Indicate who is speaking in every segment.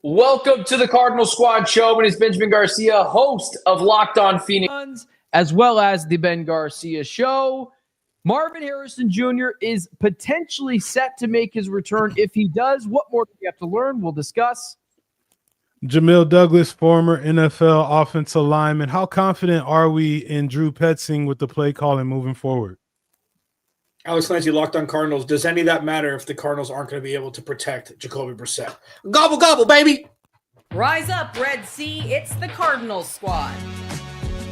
Speaker 1: Welcome to the Cardinal Squad Show. My name is Benjamin Garcia, host of Locked On Phoenix, as well as the Ben Garcia Show. Marvin Harrison Jr. is potentially set to make his return. If he does, what more do we have to learn? We'll discuss.
Speaker 2: Jamil Douglas, former NFL offensive lineman. How confident are we in Drew Petzing with the play calling moving forward?
Speaker 3: Alex Clancy, Locked On Cardinals. Does any of that matter if the Cardinals aren't going to be able to protect Jacoby Brissett? Gobble, gobble, baby!
Speaker 4: Rise up, Red Sea. It's the Cardinals Squad.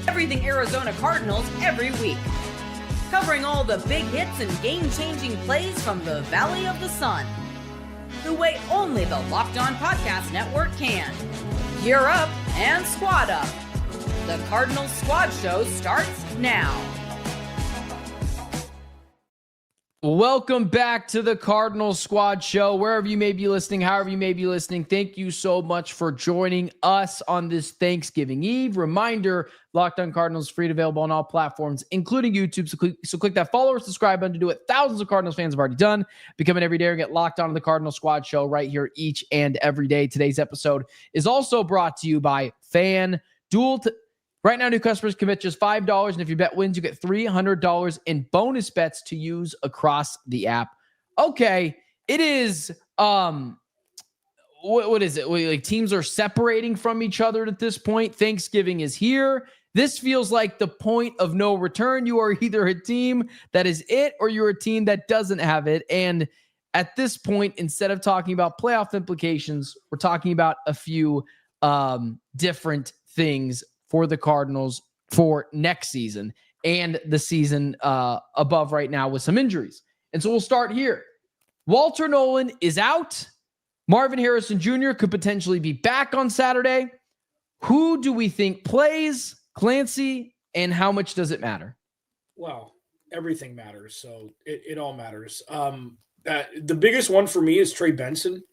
Speaker 4: Everything Arizona Cardinals every week. Covering all the big hits and game-changing plays from the Valley of the Sun. The way only the Locked On Podcast Network can. Gear up and squad up. The Cardinals Squad Show starts now.
Speaker 1: Welcome back to the Cardinals Squad Show. Wherever you may be listening, however you may be listening, thank you so much for joining us on this Thanksgiving Eve. Reminder, Locked On Cardinals free and available on all platforms, including YouTube. So click that follow or subscribe button to do it. Thousands of Cardinals fans have already done. Become an everyday and get locked on to the Cardinals Squad Show right here each and every day. Today's episode is also brought to you by FanDuel. Right now, new customers commit just $5, and if your bet wins, you get $300 in bonus bets to use across the app. Okay, it is, what is it? Like teams are separating from each other at this point. Thanksgiving is here. This feels like the point of no return. You are either a team that is it or you're a team that doesn't have it. And at this point, instead of talking about playoff implications, we're talking about a few different things for the Cardinals for next season and the season above right now with some injuries. And so we'll start here. Walter Nolan is out. Marvin Harrison Jr. could potentially be back on Saturday. Who do we think plays, Clancy, and how much does it matter?
Speaker 3: Well, everything matters, so it all matters. The biggest one for me is Trey Benson.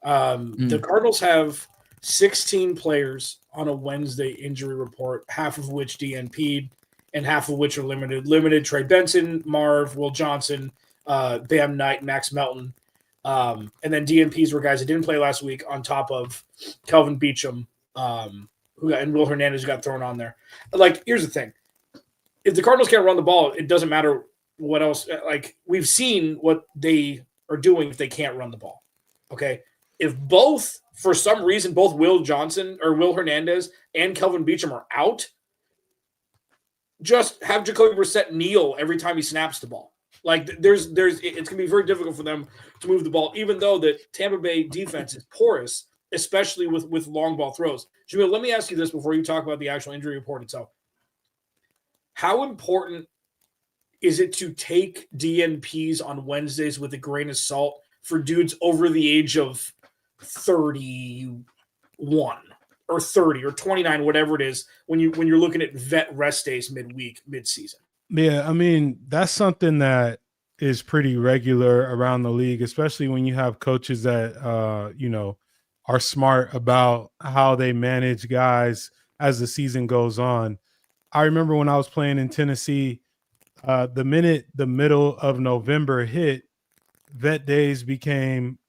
Speaker 3: The Cardinals have 16 players on a Wednesday injury report, half of which DNP'd and half of which are limited. Limited Trey Benson, Marv, Will Johnson, Bam Knight, Max Melton. And then DNPs were guys that didn't play last week on top of Kelvin Beachum, and Will Hernandez got thrown on there. Like, here's the thing. If the Cardinals can't run the ball, it doesn't matter what else. Like, we've seen what they are doing if they can't run the ball. Okay? If for some reason, both Will Johnson or Will Hernandez and Kelvin Beachum are out, just have Jacoby Brissett kneel every time he snaps the ball. Like it's going to be very difficult for them to move the ball, even though the Tampa Bay defense is porous, especially with long ball throws. Jamil, let me ask you this before you talk about the actual injury report itself. How important is it to take DNPs on Wednesdays with a grain of salt for dudes over the age of 31 or 30 or 29, whatever it is, when you're looking at vet rest days mid-season?
Speaker 2: Yeah, I mean, that's something that is pretty regular around the league, especially when you have coaches that are smart about how they manage guys as the season goes on. I remember when I was playing in Tennessee, the minute the middle of November hit, vet days became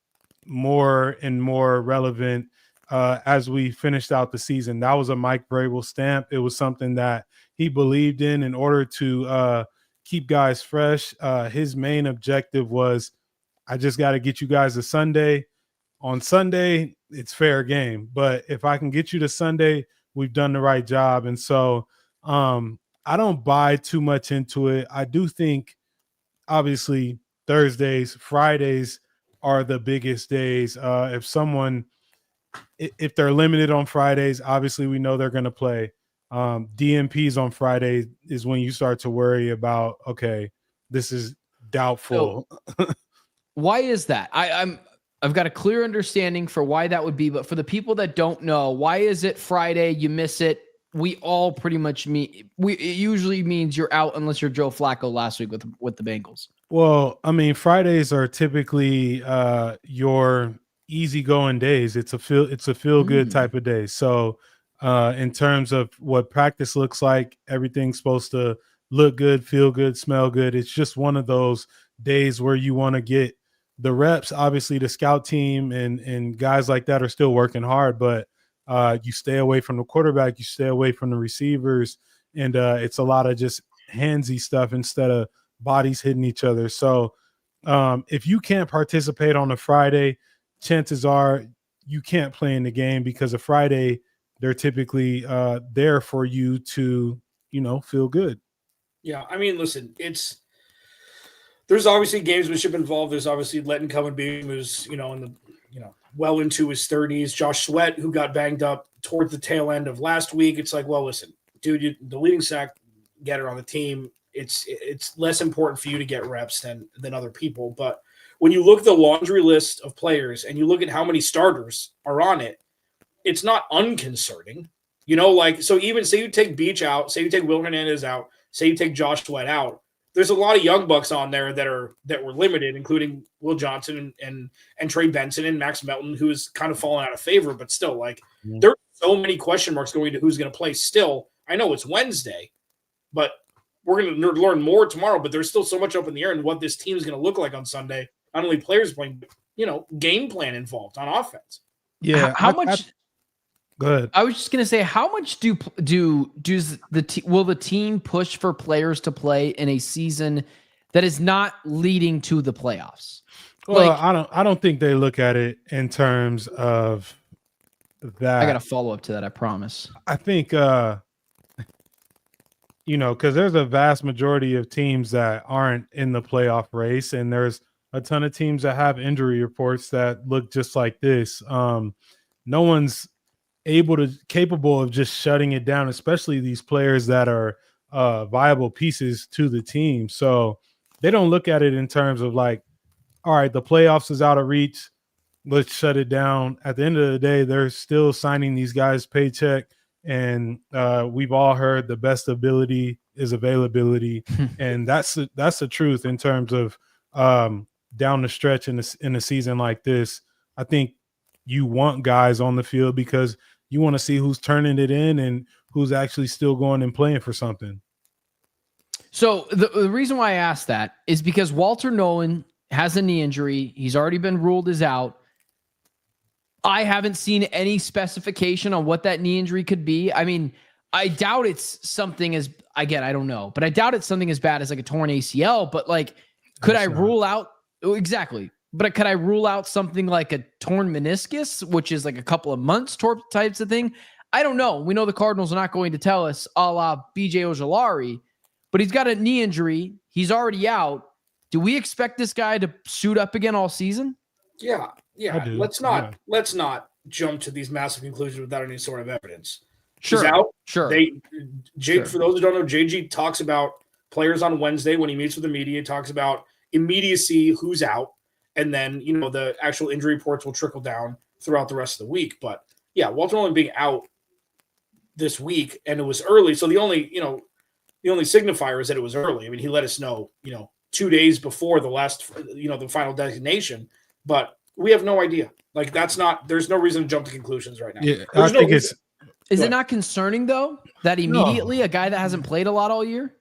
Speaker 2: more and more relevant as we finished out the season. That was a Mike Vrabel stamp. It was something that he believed in order to keep guys fresh. His main objective was, I just got to get you guys to Sunday. On Sunday, it's fair game. But if I can get you to Sunday, we've done the right job. And so I don't buy too much into it. I do think, obviously, Thursdays, Fridays are the biggest days. If they're limited on Fridays, obviously we know they're going to play. DNPs on Friday is when you start to worry about, okay, this is doubtful.
Speaker 1: So, why is that? I've got a clear understanding for why that would be, but for the people that don't know, why is it Friday? You miss it. We all pretty much it usually means you're out unless you're Joe Flacco last week with the Bengals.
Speaker 2: Well, I mean, Fridays are typically your easygoing days. It's a feel good type of day. So in terms of what practice looks like, everything's supposed to look good, feel good, smell good. It's just one of those days where you want to get the reps, obviously the scout team and guys like that are still working hard, but you stay away from the quarterback, you stay away from the receivers, and it's a lot of just handsy stuff instead of bodies hitting each other. So if you can't participate on a Friday, chances are you can't play in the game, because a Friday they're typically there for you to, feel good.
Speaker 3: Yeah, I mean, listen, there's obviously gamesmanship involved. There's obviously letting come and being who's, well into his 30s. Josh Sweat, who got banged up towards the tail end of last week. It's like, well, listen, dude, the leading sack getter on the team, it's less important for you to get reps than other people. But when you look at the laundry list of players and you look at how many starters are on it, it's not unconcerning. So even say you take Beach out, say you take Will Hernandez out, say you take Josh Sweat out, there's a lot of young bucks on there that were limited, including Will Johnson and Trey Benson and Max Melton, who is kind of fallen out of favor, but still, there are so many question marks going into who's going to play still. I know it's Wednesday, but we're going to learn more tomorrow, but there's still so much up in the air and what this team is going to look like on Sunday. Not only players playing, but, game plan involved on offense.
Speaker 1: Yeah. How much?
Speaker 2: Go ahead.
Speaker 1: I was just going to say, how much will the team push for players to play in a season that is not leading to the playoffs?
Speaker 2: Well, I don't think they look at it in terms of that.
Speaker 1: I got a follow up to that, I promise.
Speaker 2: I think, because there's a vast majority of teams that aren't in the playoff race, and there's a ton of teams that have injury reports that look just like this. No one's capable of just shutting it down, especially these players that are viable pieces to the team. So they don't look at it in terms of all right, the playoffs is out of reach, let's shut it down. At the end of the day, they're still signing these guys' paycheck, and we've all heard the best ability is availability, and that's the truth in terms of down the stretch in a season like this. I think you want guys on the field because you want to see who's turning it in and who's actually still going and playing for something.
Speaker 1: So the reason why I asked that is because Walter Nolan has a knee injury. He's already been ruled as out. I haven't seen any specification on what that knee injury could be. I mean, I doubt it's something as, again, I don't know, but I doubt it's something as bad as a torn ACL, but could I rule out exactly? But could I rule out something like a torn meniscus, which is a couple of months types of thing? I don't know. We know the Cardinals are not going to tell us a la BJ Ojulari, but he's got a knee injury. He's already out. Do we expect this guy to suit up again all season?
Speaker 3: Yeah. Let's not jump to these massive conclusions without any sort of evidence.
Speaker 1: Sure.
Speaker 3: He's out.
Speaker 1: Sure.
Speaker 3: For those who don't know, JG talks about players on Wednesday when he meets with the media. He talks about immediacy, who's out. And then, the actual injury reports will trickle down throughout the rest of the week. But, yeah, Walter Nolan being out this week, and it was early. So the only signifier is that it was early. I mean, he let us know, 2 days before the last, the final designation. But we have no idea. There's no reason to jump to conclusions right now.
Speaker 2: Yeah, I think
Speaker 1: Is it not concerning, though, that immediately a guy that hasn't played a lot all year?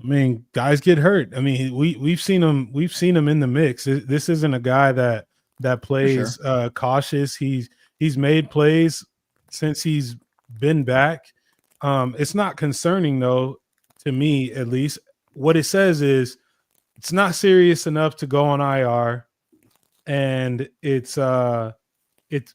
Speaker 2: I mean, guys get hurt. I mean, we've seen him in the mix. This isn't a guy that plays cautious. He's made plays since he's been back. It's not concerning though, to me at least. What it says is it's not serious enough to go on IR, and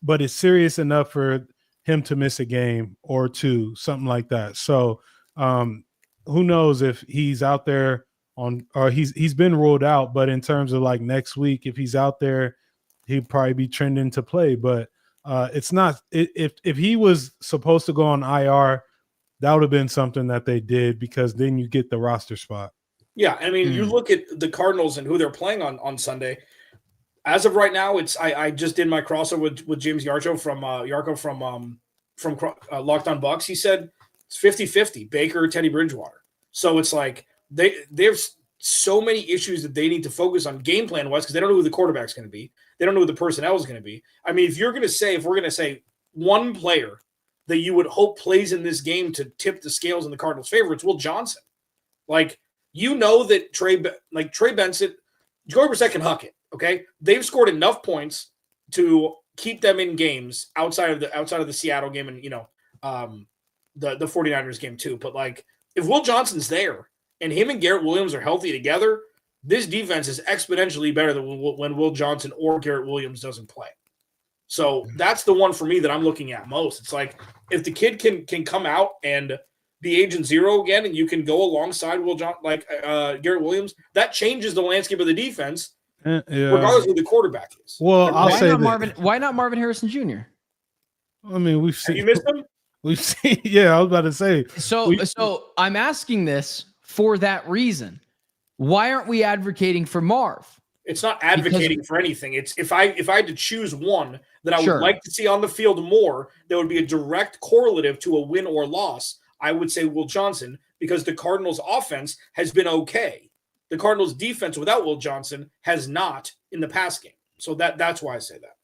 Speaker 2: but it's serious enough for him to miss a game or two, something like that. So who knows if he's out there or he's been ruled out, but in terms of next week, if he's out there, he'd probably be trending to play. But it's not, if he was supposed to go on IR, that would have been something that they did, because then you get the roster spot. Yeah.
Speaker 3: I mean, you look at the Cardinals and who they're playing on Sunday. As of right now, I just did my crossover with James Yarcho from Locked On Bucks. He said it's 50-50, Baker or Teddy Bridgewater. So it's there's so many issues that they need to focus on game plan wise, because they don't know who the quarterback's going to be. They don't know who the personnel is going to be. I mean, if we're going to say one player that you would hope plays in this game to tip the scales in the Cardinals' favor, it's Will Johnson. That Trey Benson, Jacoby Brissett can huck it. Okay, they've scored enough points to keep them in games outside of the Seattle game and the 49ers game too. But like, if Will Johnson's there and him and Garrett Williams are healthy together, this defense is exponentially better than when Will Johnson or Garrett Williams doesn't play. So that's the one for me that I'm looking at most. It's like, if the kid can come out and be agent zero again, and you can go alongside Garrett Williams, that changes the landscape of the defense, regardless of who the quarterback is.
Speaker 2: Well,
Speaker 1: why not Marvin Harrison Jr.?
Speaker 2: I mean, we've seen.
Speaker 3: Have you missed him?
Speaker 2: We've seen. Yeah, I was about to say.
Speaker 1: So I'm asking this for that reason. Why aren't we advocating for Marv?
Speaker 3: It's not advocating for anything. It's if I had to choose one that I would like to see on the field more, that would be a direct correlative to a win or loss, I would say Will Johnson, because the Cardinals' offense has been okay. The Cardinals' defense without Will Johnson has not in the past game. So that's why I say that.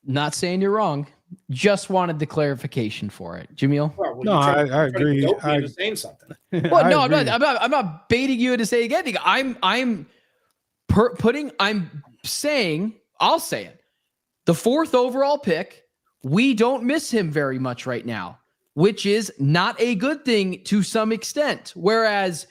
Speaker 1: Not saying you're wrong. Just wanted the clarification for it, Jamil.
Speaker 3: Well,
Speaker 2: no, I agree.
Speaker 3: I'm saying something.
Speaker 1: Well, no, I'm not baiting you to say anything. I'm saying, I'll say it. The 4th overall pick, we don't miss him very much right now, which is not a good thing to some extent. Whereas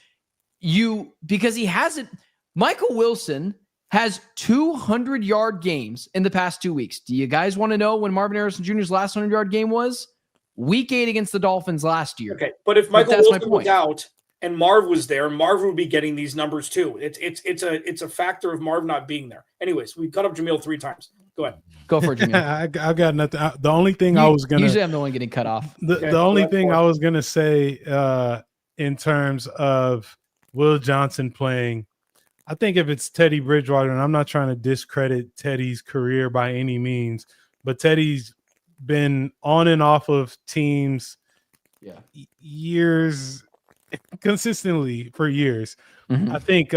Speaker 1: because he hasn't, Michael Wilson has 200-yard games in the past 2 weeks. Do you guys want to know when Marvin Harrison Jr.'s last 100-yard game was? Week 8 against the Dolphins last year.
Speaker 3: Okay, but if Michael Wilson was out and Marv was there, Marv would be getting these numbers too. It's a factor of Marv not being there. Anyways, we cut up Jamil 3 times. Go ahead.
Speaker 1: Go for it, Jamil.
Speaker 2: I got nothing. The only thing I was gonna
Speaker 1: usually I'm the one getting cut off.
Speaker 2: The only thing I was gonna say in terms of Will Johnson playing, I think if it's Teddy Bridgewater, and I'm not trying to discredit Teddy's career by any means, but Teddy's been on and off of teams years consistently for years. Mm-hmm. I think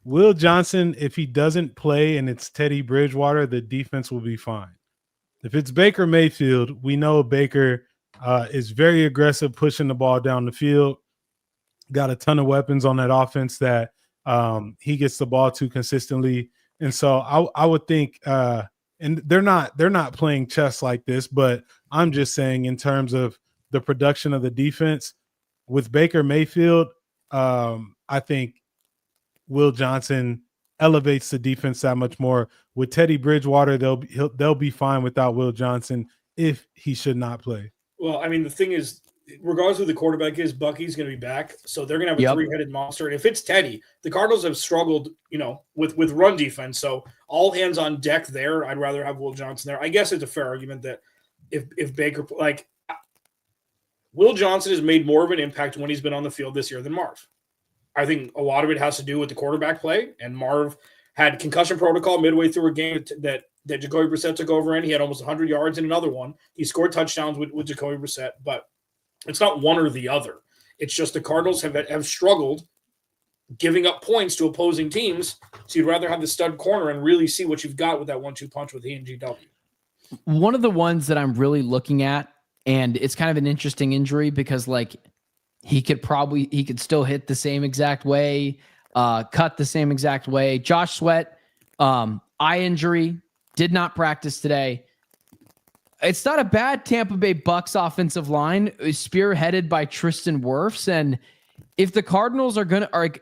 Speaker 2: Will Johnson, if he doesn't play and it's Teddy Bridgewater, the defense will be fine. If it's Baker Mayfield, we know Baker is very aggressive, pushing the ball down the field, got a ton of weapons on that offense that he gets the ball to consistently. And so I would think, and they're not playing chess like this, but I'm just saying in terms of the production of the defense with Baker Mayfield, I think Will Johnson elevates the defense that much more. With Teddy Bridgewater, they'll be fine without Will Johnson if he should not play.
Speaker 3: Well, I mean, the thing is, regardless of who the quarterback is, Bucky's going to be back, so they're going to have a 3-headed monster. And if it's Teddy, the Cardinals have struggled, with run defense. So all hands on deck there. I'd rather have Will Johnson there. I guess it's a fair argument that if Baker, Will Johnson has made more of an impact when he's been on the field this year than Marv. I think a lot of it has to do with the quarterback play, and Marv had concussion protocol midway through a game that Jacoby Brissett took over in. He had almost 100 yards in another one. He scored touchdowns with Jacoby Brissett, but it's not one or the other. It's just the Cardinals have struggled giving up points to opposing teams, so you'd rather have the stud corner and really see what you've got with that 1-2 punch with he and GW.
Speaker 1: One of the ones that I'm really looking at, and it's kind of an interesting injury because he could still hit the same exact way, cut the same exact way. Josh Sweat, eye injury, did not practice today. It's not a bad Tampa Bay Bucs offensive line, spearheaded by Tristan Wirfs. And if the Cardinals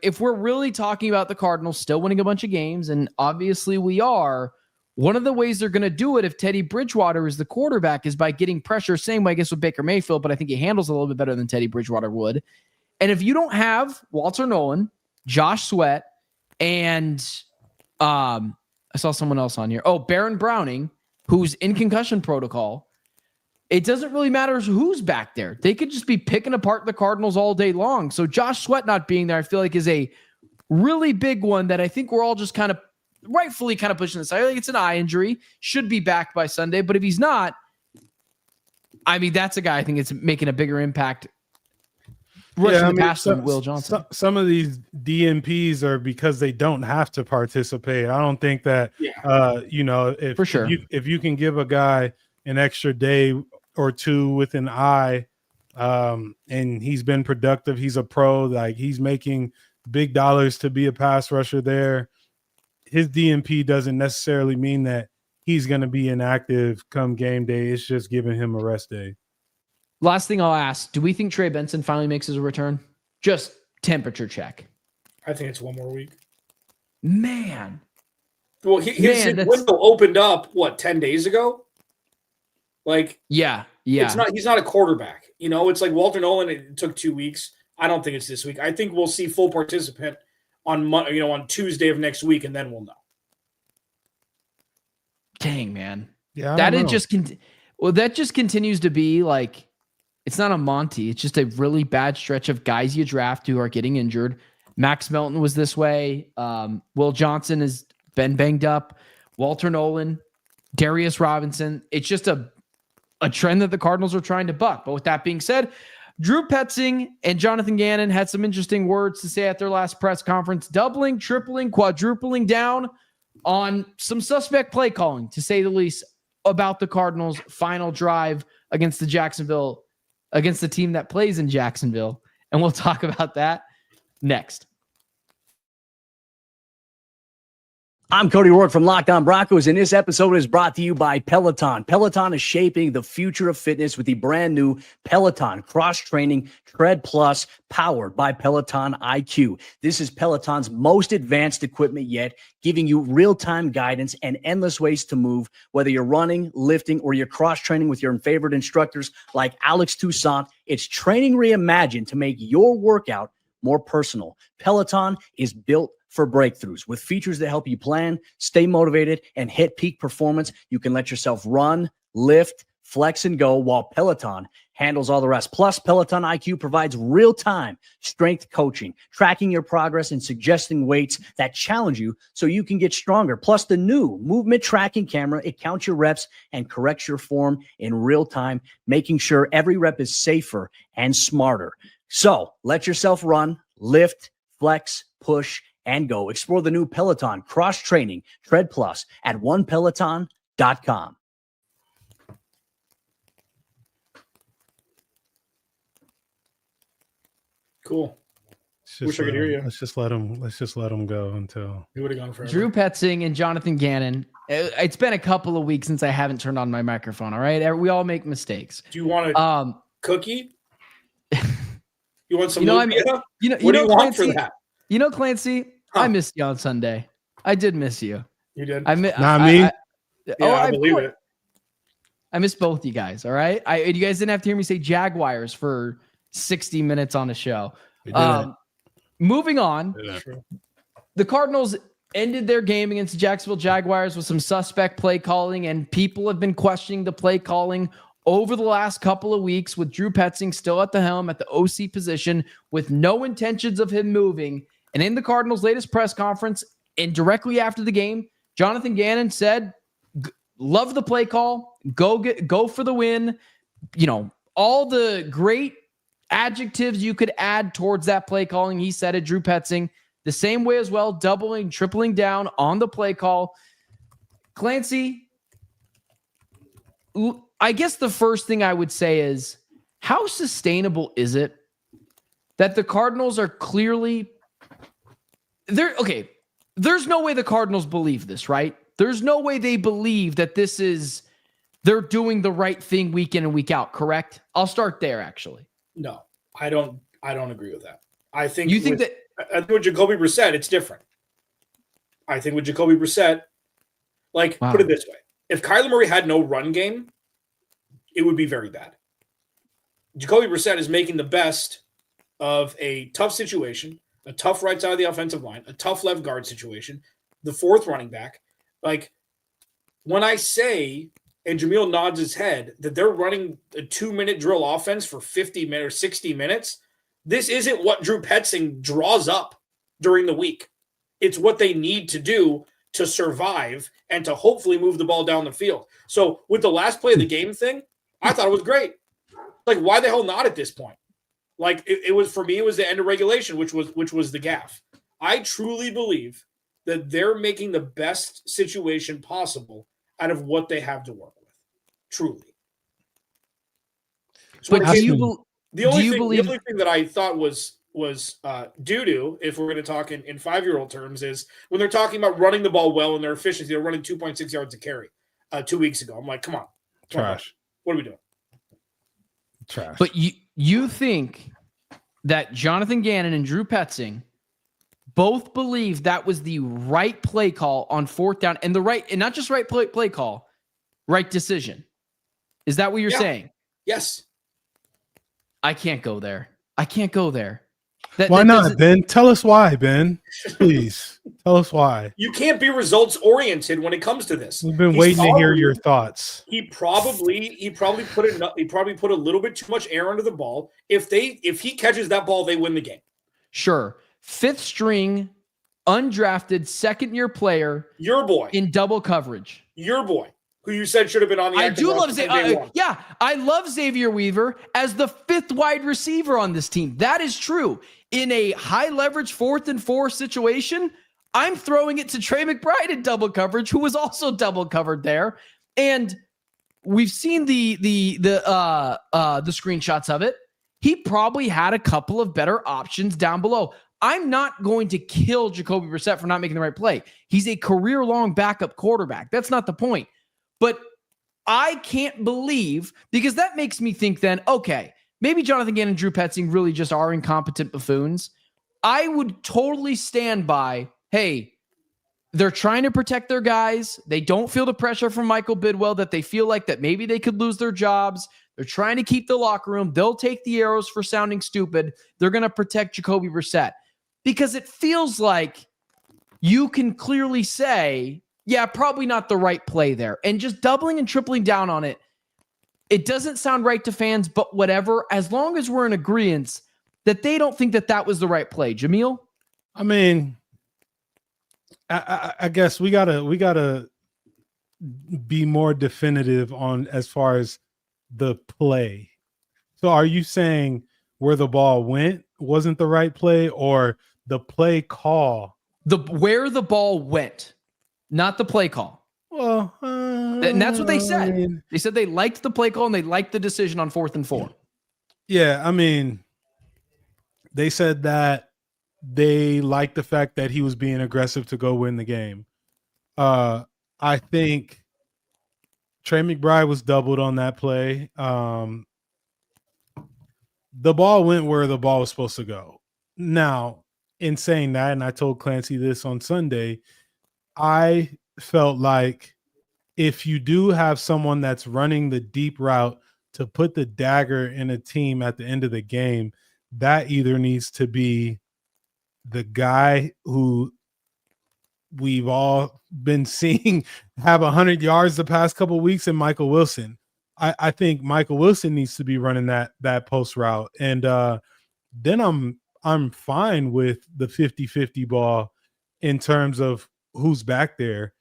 Speaker 1: if we're really talking about the Cardinals still winning a bunch of games, and obviously we are, one of the ways they're going to do it if Teddy Bridgewater is the quarterback is by getting pressure, same way I guess with Baker Mayfield, but I think he handles it a little bit better than Teddy Bridgewater would. And if you don't have Walter Nolan, Josh Sweat, and I saw someone else on here. Oh, Baron Browning, who's in concussion protocol. It doesn't really matter who's back there. They could just be picking apart the Cardinals all day long. So Josh Sweat not being there, I feel like is a really big one that I think we're all just kind of rightfully kind of pushing this. I think it's an eye injury, should be back by Sunday. But if he's not, I mean, that's a guy I think it's making a bigger impact rushing the pass than Will Johnson.
Speaker 2: Some of these DNPs are because they don't have to participate. I don't think that, if
Speaker 1: for sure,
Speaker 2: if you can give a guy an extra day or two with an eye, and he's been productive, he's a pro, like he's making big dollars to be a pass rusher there. his DNP doesn't necessarily mean that he's going to be inactive come game day. It's just giving him a rest day.
Speaker 1: Last thing I'll ask, do we think Trey Benson finally makes his return? Just temperature check.
Speaker 3: I think it's one more week.
Speaker 1: Man.
Speaker 3: Well, his window opened up, 10 days ago? Like,
Speaker 1: yeah.
Speaker 3: He's not a quarterback. It's like Walter Nolan, it took 2 weeks. I don't think it's this week. I think we'll see full participant on Tuesday of next week, and then we'll know.
Speaker 1: Dang, man.
Speaker 2: Yeah,
Speaker 1: that just continues to be like, it's not a Monty. It's just a really bad stretch of guys you draft who are getting injured. Max Melton was this way. Will Johnson has been banged up. Walter Nolan, Darius Robinson. It's just a trend that the Cardinals are trying to buck. But with that being said, Drew Petzing and Jonathan Gannon had some interesting words to say at their last press conference, doubling, tripling, quadrupling down on some suspect play calling, to say the least, about the Cardinals' final drive against the team that plays in Jacksonville. And we'll talk about that next.
Speaker 5: I'm Cody Rourke from Locked On Broncos, and this episode is brought to you by Peloton. Peloton is shaping the future of fitness with the brand new Peloton Cross-Training Tread Plus, powered by Peloton IQ. This is Peloton's most advanced equipment yet, giving you real-time guidance and endless ways to move, whether you're running, lifting, or you're cross-training with your favorite instructors like Alex Toussaint. It's training reimagined to make your workout more personal. Peloton is built for breakthroughs with features that help you plan, stay motivated, and hit peak performance. You can let yourself run, lift, flex, and go, while Peloton handles all the rest. Plus, Peloton IQ provides real-time strength coaching, tracking your progress and suggesting weights that challenge you so you can get stronger. Plus, the new movement tracking camera, it counts your reps and corrects your form in real time, making sure every rep is safer and smarter. So let yourself run, lift, flex, push, and go. Explore the new Peloton Cross-Training Tread Plus at onepeloton.com.
Speaker 3: Cool. Wish I could hear you.
Speaker 2: Let's just let him go until
Speaker 3: he would have gone forever.
Speaker 1: Drew Petzing and Jonathan Gannon. It's been a couple of weeks since I haven't turned on my microphone. All right, we all make mistakes.
Speaker 3: Do you want a cookie? You want some?
Speaker 1: What do you want
Speaker 3: Clancy, for that?
Speaker 1: Clancy, I missed you on Sunday. I did miss you.
Speaker 3: You did.
Speaker 2: I
Speaker 3: believe it.
Speaker 1: I missed both you guys. All right. You guys didn't have to hear me say Jaguars for 60 minutes on a show. Moving on. The Cardinals ended their game against the Jacksonville Jaguars with some suspect play calling, and people have been questioning the play calling over the last couple of weeks, with Drew Petzing still at the helm at the OC position with no intentions of him moving. And in the Cardinals' latest press conference and directly after the game, Jonathan Gannon said, love the play call, go for the win. All the great adjectives you could add towards that play calling. He said it, Drew Petzing, the same way as well, doubling, tripling down on the play call. Clancy, I guess the first thing I would say is, how sustainable is it that the Cardinals are clearly there's no way the Cardinals believe this, right? There's no way they believe that they're doing the right thing week in and week out, correct? I'll start there, actually.
Speaker 3: No, I don't agree with that. I think
Speaker 1: with
Speaker 3: Jacoby Brissett, it's different. I think with Jacoby Brissett, put it this way. If Kyler Murray had no run game, it would be very bad. Jacoby Brissett is making the best of a tough situation, a tough right side of the offensive line, a tough left guard situation, the fourth running back. When I say, and Jamil nods his head, that they're running a 2-minute drill offense for 50 minutes or 60 minutes, this isn't what Drew Petzing draws up during the week. It's what they need to do to survive and to hopefully move the ball down the field. So with the last play of the game thing, I thought it was great. Why the hell not at this point? It was, for me, it was the end of regulation, which was the gaff. I truly believe that they're making the best situation possible out of what they have to work with. Truly. So
Speaker 1: but the only thing that
Speaker 3: I thought was doo-doo, if we're going to talk in 5-year-old terms, is when they're talking about running the ball well and their efficiency, they're running 2.6 yards a carry 2 weeks ago. I'm like, come on.
Speaker 2: Trash.
Speaker 3: What are we doing?
Speaker 2: Trash.
Speaker 1: But you think that Jonathan Gannon and Drew Petzing both believe that was the right play call on 4th down and not just right play call, right decision. Is that what you're saying?
Speaker 3: Yes.
Speaker 1: I can't go there.
Speaker 2: Why not, Ben? Tell us why, Ben. Please tell us why.
Speaker 3: You can't be results oriented when it comes to this.
Speaker 2: We've been waiting to hear your thoughts.
Speaker 3: He probably put a little bit too much air under the ball. If he catches that ball, they win the game.
Speaker 1: Sure. 5th string, undrafted, second-year player.
Speaker 3: Your boy.
Speaker 1: In double coverage.
Speaker 3: Your boy, who you said should have been on the
Speaker 1: I do love
Speaker 3: Xavier.
Speaker 1: I love Xavier Weaver as the 5th wide receiver on this team. That is true. In a high leverage 4th and 4 situation, I'm throwing it to Trey McBride in double coverage, who was also double covered there. And we've seen the screenshots of it. He probably had a couple of better options down below. I'm not going to kill Jacoby Brissett for not making the right play. He's a career-long backup quarterback. That's not the point. But I can't believe, because that makes me think then, okay, maybe Jonathan Gannon and Drew Petzing really just are incompetent buffoons. I would totally stand by, hey, they're trying to protect their guys. They don't feel the pressure from Michael Bidwell that they feel like that maybe they could lose their jobs. They're trying to keep the locker room. They'll take the arrows for sounding stupid. They're going to protect Jacoby Brissett. Because it feels like you can clearly say, yeah, probably not the right play there. And just doubling and tripling down on it, it doesn't sound right to fans, but whatever, as long as we're in agreement that they don't think that was the right play. Jamil?
Speaker 2: I mean, I guess we gotta be more definitive on as far as the play. So are you saying where the ball went wasn't the right play, or the play call?
Speaker 1: Where the ball went, not the play call.
Speaker 2: Well,
Speaker 1: and that's what they said. They said they liked the play call and they liked the decision on 4th and 4.
Speaker 2: Yeah, I mean, they said that they liked the fact that he was being aggressive to go win the game. I think Trey McBride was doubled on that play. The ball went where the ball was supposed to go. Now, in saying that, and I told Clancy this on Sunday, I felt like if you do have someone that's running the deep route to put the dagger in a team at the end of the game, that either needs to be the guy who we've all been seeing have 100 yards the past couple of weeks, and Michael Wilson. I think Michael Wilson needs to be running that post route. And then I'm fine with the 50-50 ball in terms of who's back there.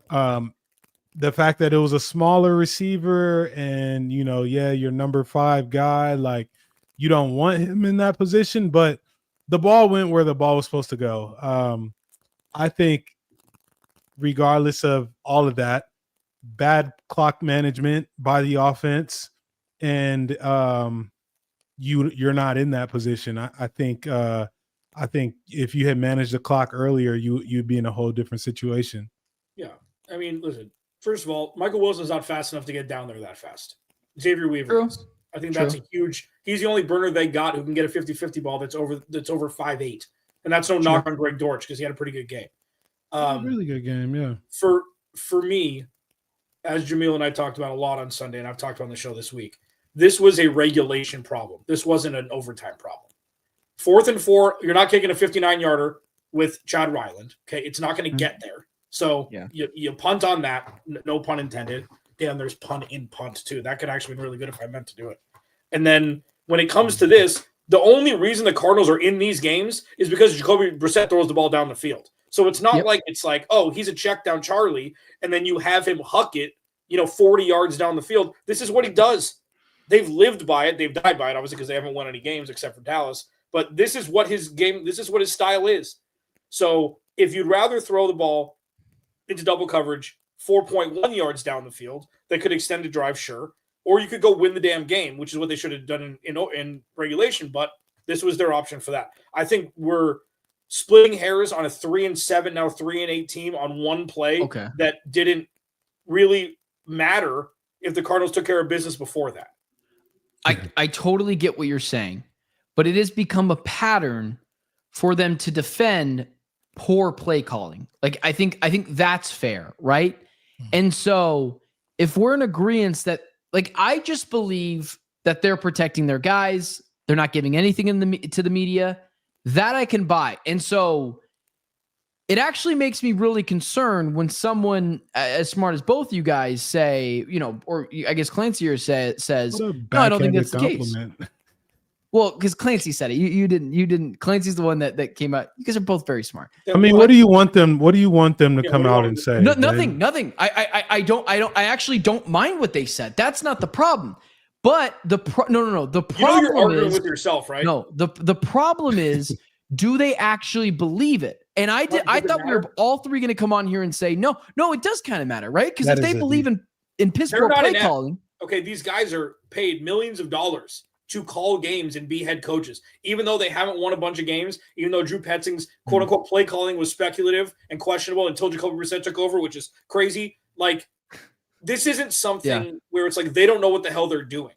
Speaker 2: The fact that it was a smaller receiver and, your number 5 guy, like, you don't want him in that position, but the ball went where the ball was supposed to go. I think regardless of all of that, bad clock management by the offense, and you're not in that position. I think if you had managed the clock earlier, you'd be in a whole different situation.
Speaker 3: Yeah. I mean, listen, first of all, Michael Wilson's not fast enough to get down there that fast. Xavier Weaver is. I think that's he's the only burner they got who can get a 50-50 ball that's over 5'8". And that's no knock on Greg Dortch, because he had a pretty good game.
Speaker 2: Really good game, yeah.
Speaker 3: For me, as Jamil and I talked about a lot on Sunday, and I've talked about on the show this week, this was a regulation problem. This wasn't an overtime problem. 4th and 4, you're not kicking a 59-yarder with Chad Ryland. Okay, it's not going to get there. So you punt on that. No pun intended. Damn, there's pun in punt too. That could actually be really good if I meant to do it. And then when it comes to this, the only reason the Cardinals are in these games is because Jacoby Brissett throws the ball down the field. So it's not like it's like, oh, he's a check down Charlie, and then you have him huck it, 40 yards down the field. This is what he does. They've lived by it. They've died by it, obviously, because they haven't won any games except for Dallas. But this is what his style is. So if you'd rather throw the ball into double coverage 4.1 yards down the field, that could extend the drive, sure. Or you could go win the damn game, which is what they should have done in regulation. But this was their option for that. I think we're splitting hairs on a 3-7, now 3-8 team on one play that didn't really matter if the Cardinals took care of business before that.
Speaker 1: I totally get what you're saying, but it has become a pattern for them to defend poor play calling. Like, I think that's fair, right? And so if we're in agreement that, like, I just believe that they're protecting their guys, they're not giving anything to the media, that I can buy. And so it actually makes me really concerned when someone as smart as both you guys say, or I guess Clancy here says, no, I don't think that's the case. Well, because Clancy said it. You didn't. Clancy's the one that came out. You guys are both very smart.
Speaker 2: I mean, what do you want them to come out and say?
Speaker 1: Nothing. I actually don't mind what they said. That's not the problem. But the problem
Speaker 3: you're arguing with yourself, right?
Speaker 1: No, the problem is, do they actually believe it? And I thought we were all three going to come on here and say, no, it does kind of matter, right? Because if they believe in piss poor play calling.
Speaker 3: Okay, these guys are paid millions of dollars to call games and be head coaches, even though they haven't won a bunch of games, even though Drew Petzing's quote-unquote play calling was speculative and questionable until Jacoby Brissett took over, which is crazy. Like, this isn't something where it's like they don't know what the hell they're doing,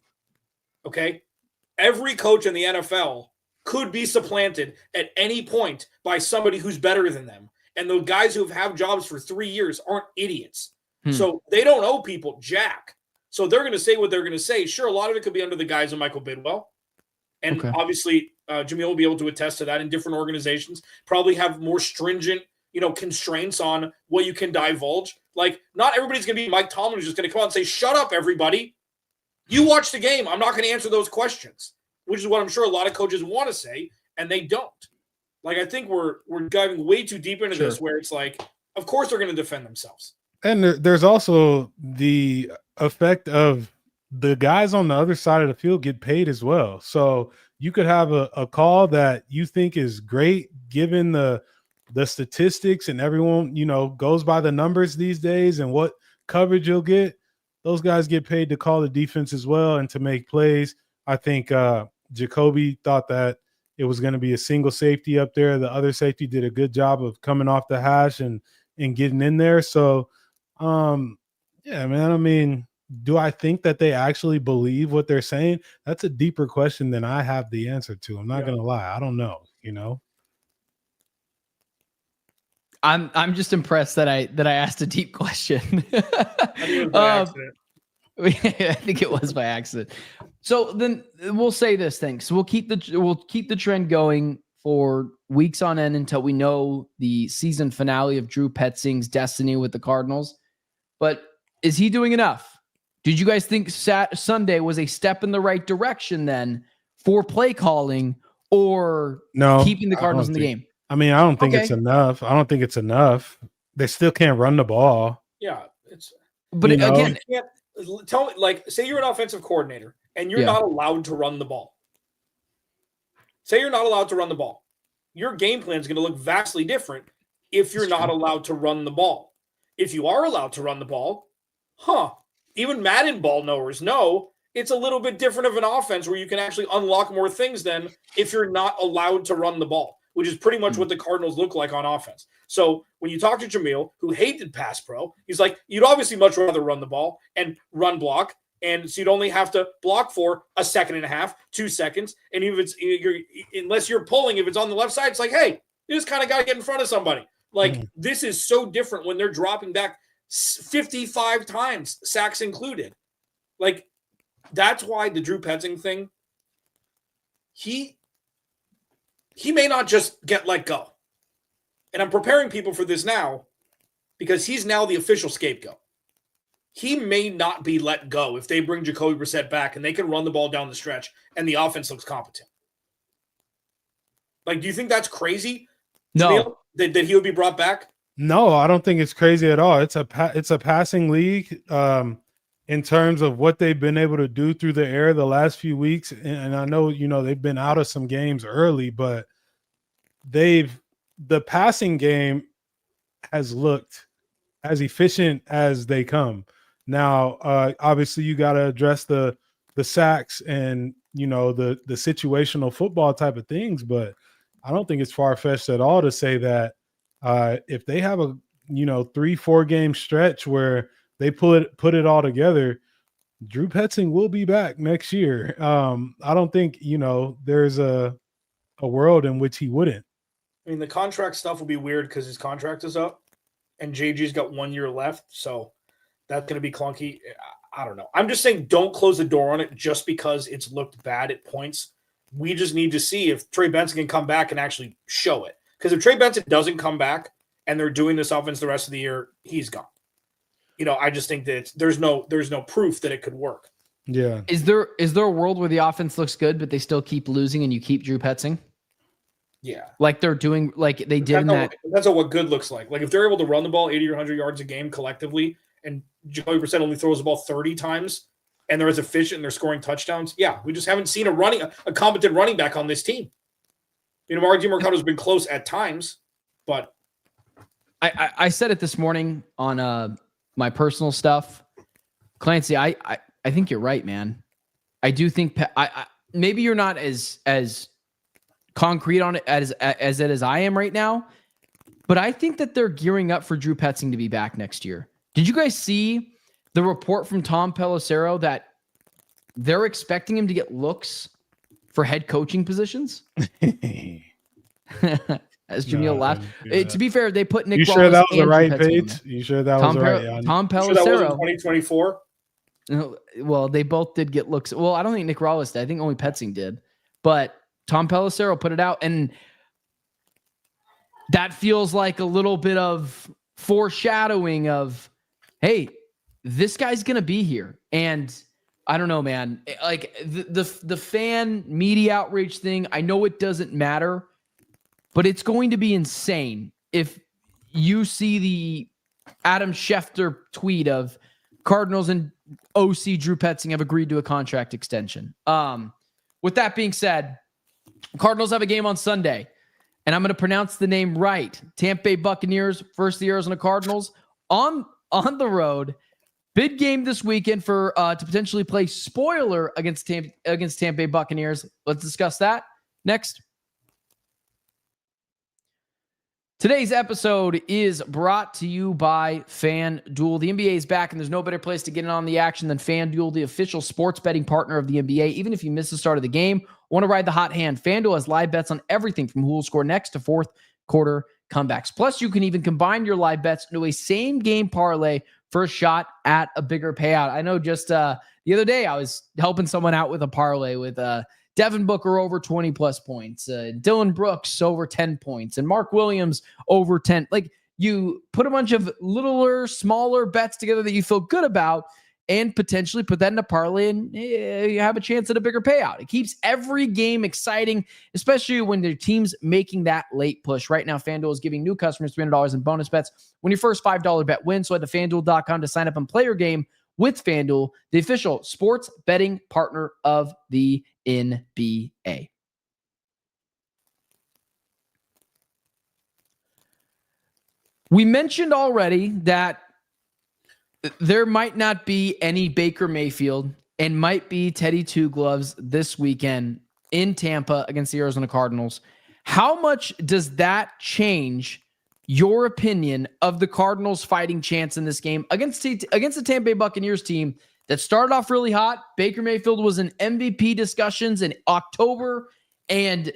Speaker 3: okay? Every coach in the NFL could be supplanted at any point by somebody who's better than them. And the guys who have jobs for 3 years aren't idiots. So they don't owe people jack. So they're going to say what they're going to say. Sure, a lot of it could be under the guise of Michael Bidwell. And obviously, Jamil will be able to attest to that in different organizations. Probably have more stringent, constraints on what you can divulge. Like, not everybody's going to be Mike Tomlin who's just going to come out and say, shut up, everybody. You watch the game. I'm not going to answer those questions, which is what I'm sure a lot of coaches want to say, and they don't. Like, I think we're diving way too deep into this where it's like, of course they're going to defend themselves.
Speaker 2: And there's also the effect of the guys on the other side of the field get paid as well. So you could have a call that you think is great given the statistics, and everyone, goes by the numbers these days and what coverage you'll get. Those guys get paid to call the defense as well and to make plays. I think Jacoby thought that it was going to be a single safety up there. The other safety did a good job of coming off the hash and getting in there. So, yeah, man, I mean, do I think that they actually believe what they're saying? That's a deeper question than I have the answer to. I'm not going to lie. I don't know,
Speaker 1: I'm just impressed that I asked a deep question.
Speaker 3: I
Speaker 1: think it was by accident. So then we'll say this thing. So we'll keep the trend going for weeks on end until we know the season finale of Drew Petzing's destiny with the Cardinals. But is he doing enough? Did you guys think Sunday was a step in the right direction then for play calling or keeping the Cardinals in the game?
Speaker 2: I mean, I don't think it's enough. I don't think it's enough. They still can't run the ball.
Speaker 3: Yeah, it's.
Speaker 1: But again,
Speaker 3: tell me, like, say you're an offensive coordinator and you're not allowed to run the ball. Say you're not allowed to run the ball. Your game plan is going to look vastly different if you're not allowed to run the ball. If you are allowed to run the ball, even Madden ball knowers know it's a little bit different of an offense where you can actually unlock more things than if you're not allowed to run the ball, which is pretty much what the Cardinals look like on offense. So when you talk to Jamil, who hated pass pro, he's like, you'd obviously much rather run the ball and run block. And so you'd only have to block for a second and a half, 2 seconds. And even if unless you're pulling, if it's on the left side, it's like, hey, you just kind of got to get in front of somebody. Like, this is so different when they're dropping back 55 times, sacks included. Like, that's why the Drew Petzing thing, he may not just get let go. And I'm preparing people for this now because he's now the official scapegoat. He may not be let go if they bring Jacoby Brissett back and they can run the ball down the stretch and the offense looks competent. Like, do you think that's crazy?
Speaker 1: No.
Speaker 3: That he would be brought back?
Speaker 2: No, I don't think it's crazy at all. It's a passing league in terms of what they've been able to do through the air the last few weeks. And I know, they've been out of some games early, but the passing game has looked as efficient as they come. Now, obviously, you got to address the the sacks and, the situational football type of things. But I don't think it's far-fetched at all to say that if they have a, 3-4 game stretch where they put it all together, Drew Petzing will be back next year. I don't think, there's a world in which he wouldn't.
Speaker 3: I mean, the contract stuff will be weird because his contract is up and JG's got 1 year left. So that's going to be clunky. I don't know. I'm just saying don't close the door on it just because it's looked bad at points. We just need to see if Trey Benson can come back and actually show it. Because if Trey Benson doesn't come back and they're doing this offense the rest of the year, he's gone. I just think that there's no proof that it could work.
Speaker 2: Yeah.
Speaker 1: Is there a world where the offense looks good, but they still keep losing and you keep Drew Petzing?
Speaker 3: Yeah.
Speaker 1: Like they're doing, like they did in that.
Speaker 3: That's what good looks like. Like if they're able to run the ball 80 or 100 yards a game collectively and Jacoby Brissett only throws the ball 30 times and they're as efficient and they're scoring touchdowns. Yeah. We just haven't seen a competent running back on this team. Mark DeMarco's been close at times, but
Speaker 1: I said it this morning on my personal stuff. Clancy, I think you're right, man. I do think maybe you're not as concrete on it as I am right now, but I think that they're gearing up for Drew Petzing to be back next year. Did you guys see the report from Tom Pelissero that they're expecting him to get looks for head coaching positions? As Jamil laughed. To be fair, they put Nick.
Speaker 2: You
Speaker 1: Wallace
Speaker 2: sure that was the
Speaker 1: and
Speaker 2: right
Speaker 1: Drew Petzing
Speaker 2: page? You sure that was right? Yeah.
Speaker 1: Tom Pelissero.
Speaker 3: sure that was in 2024.
Speaker 1: Well, they both did get looks. Well, I don't think Nick Wallace did. I think only Petzing did. But Tom Pelissero put it out, and that feels like a little bit of foreshadowing of, hey, this guy's gonna be here. And I don't know, man. Like the fan media outreach thing, I know it doesn't matter, but it's going to be insane if you see the Adam Schefter tweet of Cardinals and OC Drew Petzing have agreed to a contract extension. With that being said, Cardinals have a game on Sunday, and I'm going to pronounce the name right. Tampa Bay Buccaneers versus the Arizona Cardinals on the road. Big game this weekend for to potentially play spoiler against Tampa Bay Buccaneers. Let's discuss that next. Today's episode is brought to you by FanDuel. The NBA is back, and there's no better place to get in on the action than FanDuel, the official sports betting partner of the NBA. Even if you miss the start of the game, want to ride the hot hand, FanDuel has live bets on everything from who will score next to fourth quarter comebacks. Plus, you can even combine your live bets into a same-game parlay for a shot at a bigger payout. I know just the other day I was helping someone out with a parlay with Devin Booker over 20 plus points, Dylan Brooks over 10 points, and Mark Williams over 10. Like, you put a bunch of littler, smaller bets together that you feel good about and potentially put that in a parlay, and you have a chance at a bigger payout. It keeps every game exciting, especially when their team's making that late push. Right now, FanDuel is giving new customers $300 in bonus bets when your first $5 bet wins. So head to FanDuel.com to sign up and play your game with FanDuel, the official sports betting partner of the NBA. We mentioned already that there might not be any Baker Mayfield and might be Teddy Two Gloves this weekend in Tampa against the Arizona Cardinals. How much does that change your opinion of the Cardinals' fighting chance in this game against the Tampa Bay Buccaneers team that started off really hot? Baker Mayfield was in MVP discussions in October, and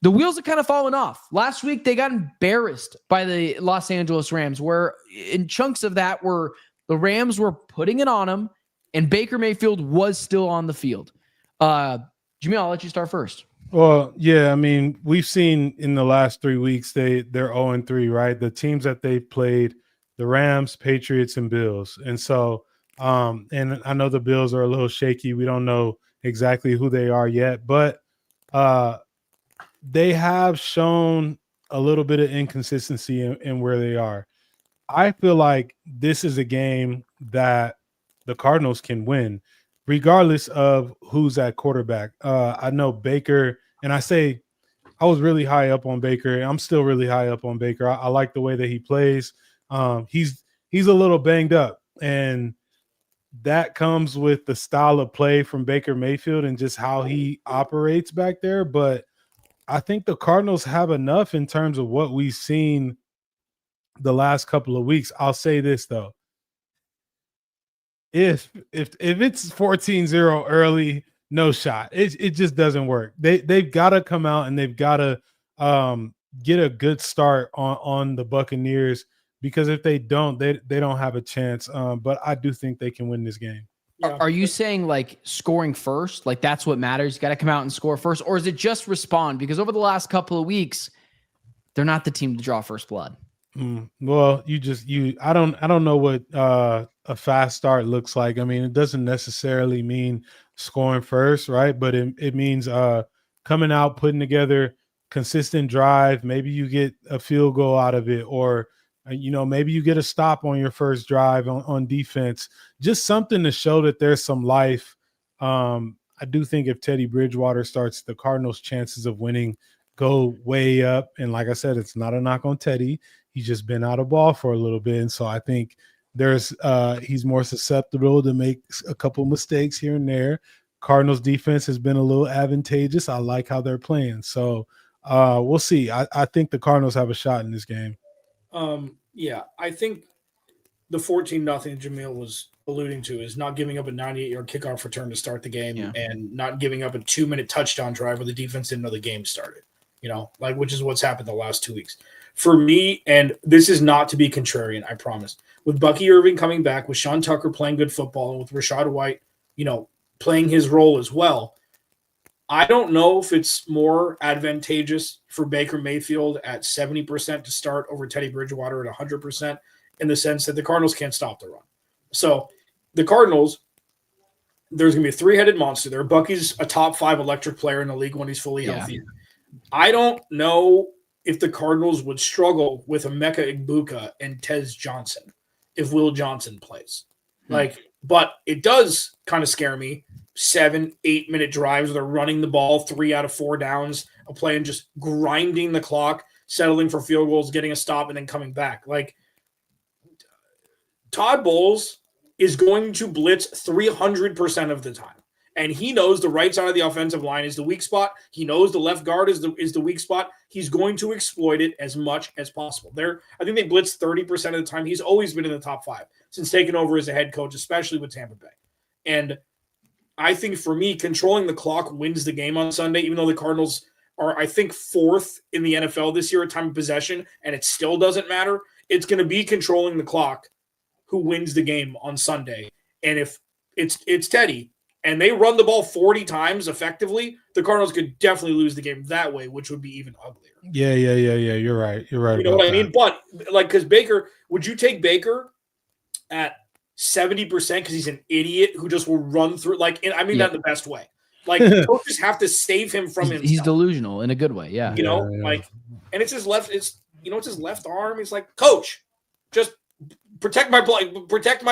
Speaker 1: the wheels have kind of fallen off. Last week, they got embarrassed by the Los Angeles Rams, where in chunks of that were the Rams were putting it on them, and Baker Mayfield was still on the field. Jamil, I'll let you start first.
Speaker 2: Well, yeah, I mean, we've seen in the last 3 weeks, they're 0-3, right? The teams that they played, the Rams, Patriots, and Bills. And so, and I know the Bills are a little shaky. We don't know exactly who they are yet, but they have shown a little bit of inconsistency in where they are. I feel like this is a game that the Cardinals can win, regardless of who's at quarterback. I know Baker, and I was really high up on Baker. I'm still really high up on Baker. I like the way that he plays. He's a little banged up, and that comes with the style of play from Baker Mayfield and just how he operates back there. But I think the Cardinals have enough in terms of what we've seen the last couple of weeks. I'll say this though. If it's 14-0 early, no shot. It just doesn't work. They've got to come out and they've got to get a good start on the Buccaneers, because if they don't, they don't have a chance. But I do think they can win this game.
Speaker 3: Yeah.
Speaker 1: Are you saying like scoring first? Like that's what matters? You got to come out and score first, or is it just respond? Because over the last couple of weeks, they're not the team to draw first blood.
Speaker 2: Well, I don't know what a fast start looks like. I mean, it doesn't necessarily mean scoring first, right? But it means coming out, putting together consistent drive. Maybe you get a field goal out of it, or maybe you get a stop on your first drive on defense. Just something to show that there's some life. I do think if Teddy Bridgewater starts, the Cardinals' chances of winning go way up. And like I said, it's not a knock on Teddy. He's just been out of ball for a little bit. And so I think he's more susceptible to make a couple mistakes here and there. Cardinals defense has been a little advantageous. I like how they're playing. So we'll see. I think the Cardinals have a shot in this game.
Speaker 3: Yeah, I think the 14-0 Jamil was alluding to is not giving up a 98-yard kickoff return to start the game, and not giving up a 2-minute touchdown drive where the defense didn't know the game started, which is what's happened the last 2 weeks. For me, and this is not to be contrarian, I promise, with Bucky Irving coming back, with Sean Tucker playing good football, and with Rachaad White, playing his role as well, I don't know if it's more advantageous for Baker Mayfield at 70% to start over Teddy Bridgewater at 100%, in the sense that the Cardinals can't stop the run. So the Cardinals, there's going to be a three-headed monster there. Bucky's a top 5 electric player in the league when he's fully healthy. I don't know if the Cardinals would struggle with Emeka Egbuka and Tez Johnson if Will Johnson plays. But it does kind of scare me. 7-8 minute drives where they're running the ball 3 out of 4 downs, a play and just grinding the clock, settling for field goals, getting a stop, and then coming back. Todd Bowles is going to blitz 300% of the time. And he knows the right side of the offensive line is the weak spot. He knows the left guard is the weak spot. He's going to exploit it as much as possible. I think they blitz 30% of the time. He's always been in the top 5 since taking over as a head coach, especially with Tampa Bay. And I think for me, controlling the clock wins the game on Sunday, even though the Cardinals are, I think, 4th in the NFL this year at time of possession, and it still doesn't matter. It's going to be controlling the clock who wins the game on Sunday. And if it's Teddy and they run the ball 40 times effectively, the Cardinals could definitely lose the game that way, which would be even uglier.
Speaker 2: Yeah. You're right.
Speaker 3: You know what I mean? But because Baker, would you take Baker at 70% because he's an idiot who just will run through? Not in the best way. Coaches have to save him from himself.
Speaker 1: He's delusional in a good way. Yeah.
Speaker 3: And it's his left. It's his left arm. He's like, coach, just protect my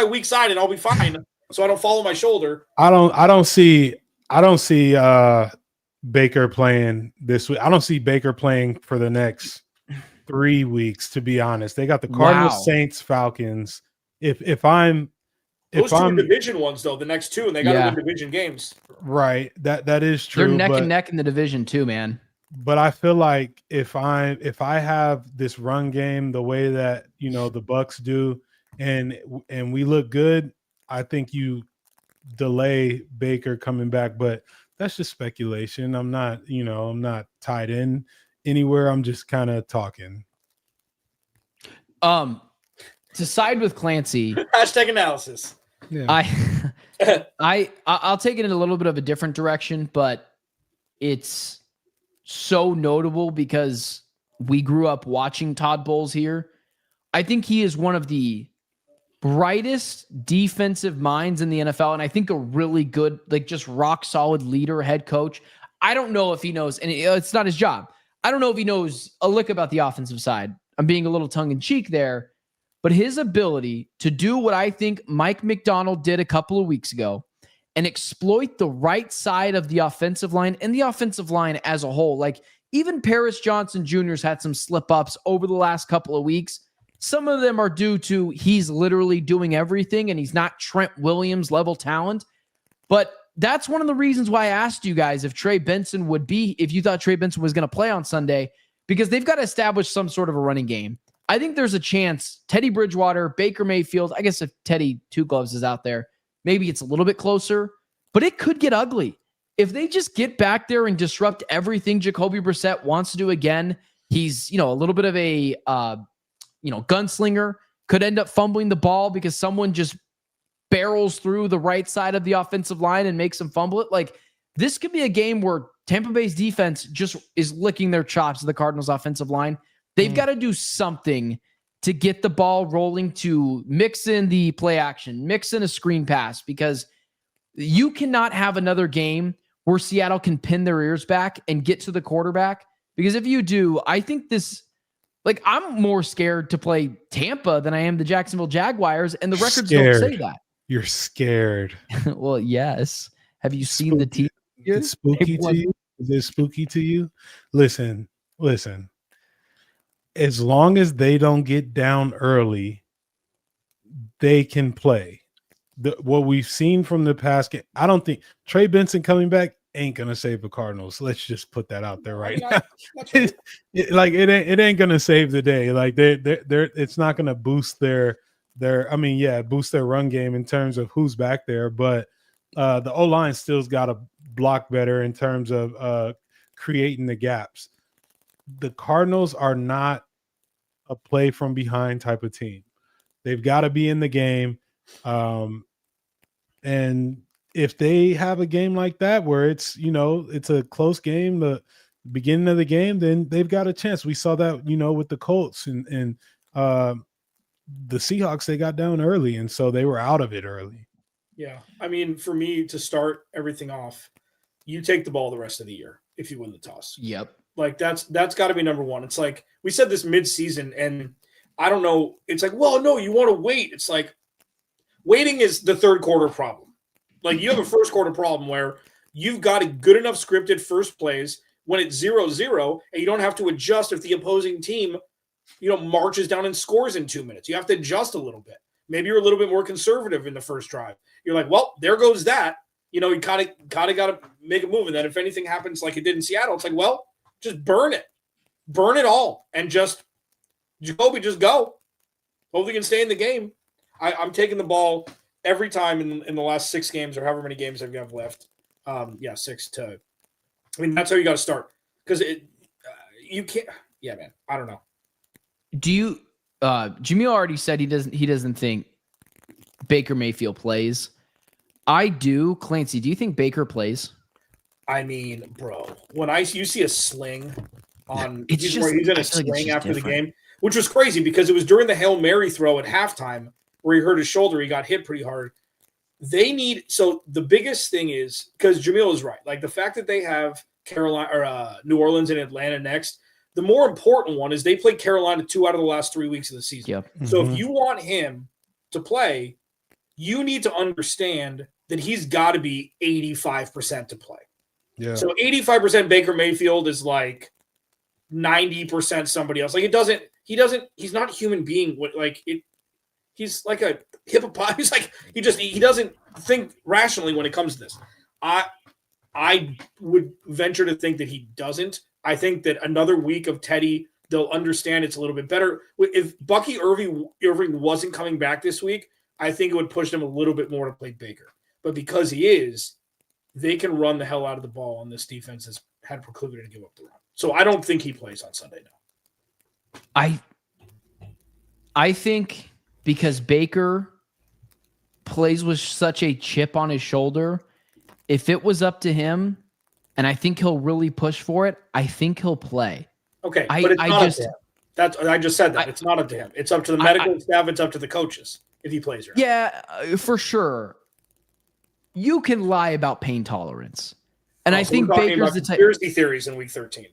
Speaker 3: weak side, and I'll be fine. So I don't follow my shoulder.
Speaker 2: I don't see Baker playing this week. I don't see Baker playing for the next 3 weeks, to be honest. They got the Cardinals, Saints, Falcons. If I'm
Speaker 3: division ones though, the next 2, and they got to win division games.
Speaker 2: Right. That is true.
Speaker 1: They're neck and neck in the division too, man.
Speaker 2: But I feel like if I have this run game the way that the Bucs do, and we look good, I think you delay Baker coming back. But that's just speculation. I'm not tied in anywhere. I'm just kind of talking.
Speaker 1: To side with Clancy,
Speaker 3: hashtag analysis.
Speaker 2: Yeah.
Speaker 1: I'll take it in a little bit of a different direction, but it's so notable because we grew up watching Todd Bowles here. I think he is one of the brightest defensive minds in the NFL, and I think a really good, just rock solid leader, head coach. I don't know if he knows, and it's not his job. I don't know if he knows a lick about the offensive side. I'm being a little tongue in cheek there. But his ability to do what I think Mike McDonald did a couple of weeks ago and exploit the right side of the offensive line and the offensive line as a whole. Even Paris Johnson Jr.'s had some slip-ups over the last couple of weeks. Some of them are due to he's literally doing everything and he's not Trent Williams level talent. But that's one of the reasons why I asked you guys if Trey Benson would be, if you thought Trey Benson was going to play on Sunday, because they've got to establish some sort of a running game. I think there's a chance Teddy Bridgewater, Baker Mayfield, I guess if Teddy Two Gloves is out there, maybe it's a little bit closer, but it could get ugly. If they just get back there and disrupt everything Jacoby Brissett wants to do again, he's, a little bit of a, gunslinger, could end up fumbling the ball because someone just barrels through the right side of the offensive line and makes them fumble it. Like, this could be a game where Tampa Bay's defense just is licking their chops to the Cardinals offensive line. They've got to do something to get the ball rolling, to mix in the play action, mix in a screen pass, because you cannot have another game where Seattle can pin their ears back and get to the quarterback. Because if you do, I think I'm more scared to play Tampa than I am the Jacksonville Jaguars, and the records don't say that.
Speaker 2: You're scared.
Speaker 1: Well, yes. Have you seen the team?
Speaker 2: It's spooky to you? Is it spooky to you? Listen. As long as they don't get down early, they can play. What we've seen from the past game, I don't think Trey Benson coming back ain't gonna save the Cardinals. Let's just put that out there right now. It ain't gonna save the day. Like they're it's not gonna boost their boost their run game in terms of who's back there, but the O-line still's got to block better in terms of creating the gaps. The Cardinals are not a play from behind type of team. They've got to be in the game. And if they have a game like that where it's a close game, the beginning of the game, then they've got a chance. We saw that, with the Colts and the Seahawks, they got down early, and so they were out of it early.
Speaker 3: Yeah. I mean, for me to start everything off, you take the ball the rest of the year if you win the toss.
Speaker 1: Yep.
Speaker 3: Like that's got to be number one. It's like we said this mid-season, and I don't know. It's like, well, no, you want to wait. It's like waiting is the third quarter problem. Like you have a first quarter problem where you've got a good enough scripted first plays when it's 0-0, and you don't have to adjust if the opposing team, marches down and scores in 2 minutes. You have to adjust a little bit. Maybe you're a little bit more conservative in the first drive. You're like, well, there goes that. You kind of got to make a move. And then if anything happens like it did in Seattle, it's like, well, just burn it all, and just Jacoby, just go. Hopefully you can stay in the game. I'm taking the ball every time in the last 6 games or however many games I've got left. 6 to. I mean, that's how you got to start, because you can't. Yeah, man. I don't know.
Speaker 1: Do you? Jamil already said he doesn't think Baker Mayfield plays. I do. Clancy, do you think Baker plays?
Speaker 3: I mean, bro, when you see a sling on, he's in a sling after the game, which was crazy because it was during the Hail Mary throw at halftime where he hurt his shoulder. He got hit pretty hard. So the biggest thing is, because Jamil is right, like the fact that they have Carolina or New Orleans and Atlanta next. The more important one is they played Carolina 2 out of the last 3 weeks of the season.
Speaker 1: Yep. Mm-hmm.
Speaker 3: So if you want him to play, you need to understand that he's got to be 85% to play.
Speaker 2: Yeah.
Speaker 3: So 85% Baker Mayfield is like 90% somebody else. Like he's not a human being. He's like a hippopotamus. He doesn't think rationally when it comes to this. I would venture to think that he doesn't. I think that another week of Teddy, they'll understand it's a little bit better. If Bucky Irving wasn't coming back this week, I think it would push them a little bit more to play Baker. But because he is, they can run the hell out of the ball, and this defense has had proclivity to give up the run. So I don't think he plays on Sunday now.
Speaker 1: I think because Baker plays with such a chip on his shoulder, if it was up to him, and I think he'll really push for it, I think he'll play.
Speaker 3: Okay, but it's not up to him. I just said that. It's not up to him. It's up to the medical staff. It's up to the coaches if he plays or not.
Speaker 1: Yeah, for sure. You can lie about pain tolerance. And I think Baker's the type.
Speaker 3: Conspiracy theories in week 13.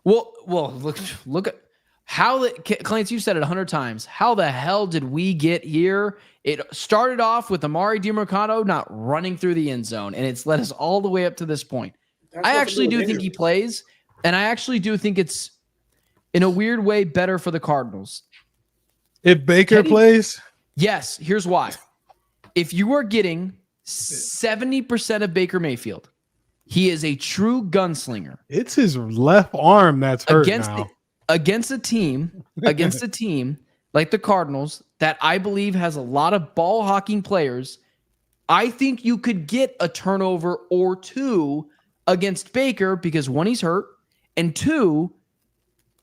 Speaker 1: Well, look at how Clancy, you said it 100 times. How the hell did we get here? It started off with Amari DiMercado not running through the end zone, and it's led us all the way up to this point. I actually do think he plays, and I actually do think it's, in a weird way, better for the Cardinals.
Speaker 2: If Baker plays,
Speaker 1: yes, here's why. If you are getting 70% of Baker Mayfield, he is a true gunslinger.
Speaker 2: it's his left arm that's hurt now.
Speaker 1: Against a team like the Cardinals that I believe has a lot of ball hawking players, I think you could get a turnover or two against Baker because one, he's hurt, and two,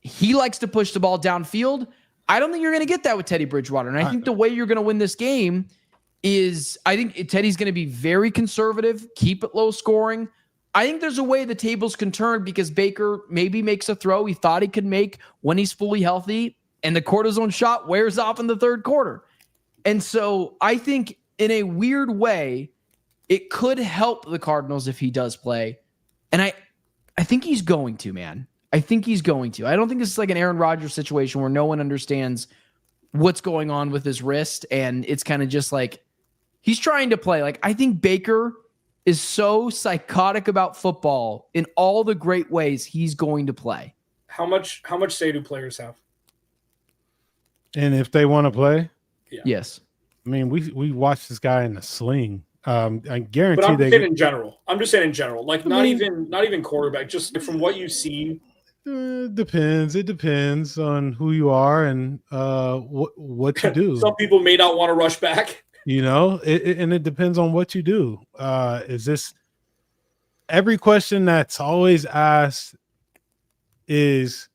Speaker 1: he likes to push the ball downfield. I don't think you're going to get that with Teddy Bridgewater. And I think the way you're going to win this game is I think Teddy's going to be very conservative, keep it low scoring. I think there's a way the tables can turn because Baker maybe makes a throw he thought he could make when he's fully healthy, and the cortisone shot wears off in the third quarter. And so I think in a weird way, it could help the Cardinals if he does play. And I think he's going to, man. I think he's going to. I don't think this is like an Aaron Rodgers situation where no one understands what's going on with his wrist, and it's kind of just like he's trying to play. Like, I think Baker is so psychotic about football in all the great ways he's going to play.
Speaker 3: How much say do players have?
Speaker 2: And if they want to play,
Speaker 1: Yes.
Speaker 2: I mean, we watched this guy in a sling. I guarantee
Speaker 3: but I'm just saying in general. I'm just saying in general, like not even quarterback. Just from what you see,
Speaker 2: depends. It depends on who you are and what you do.
Speaker 3: Some people may not want to rush back.
Speaker 2: And it depends on what you do. Is this every question that's always asked is,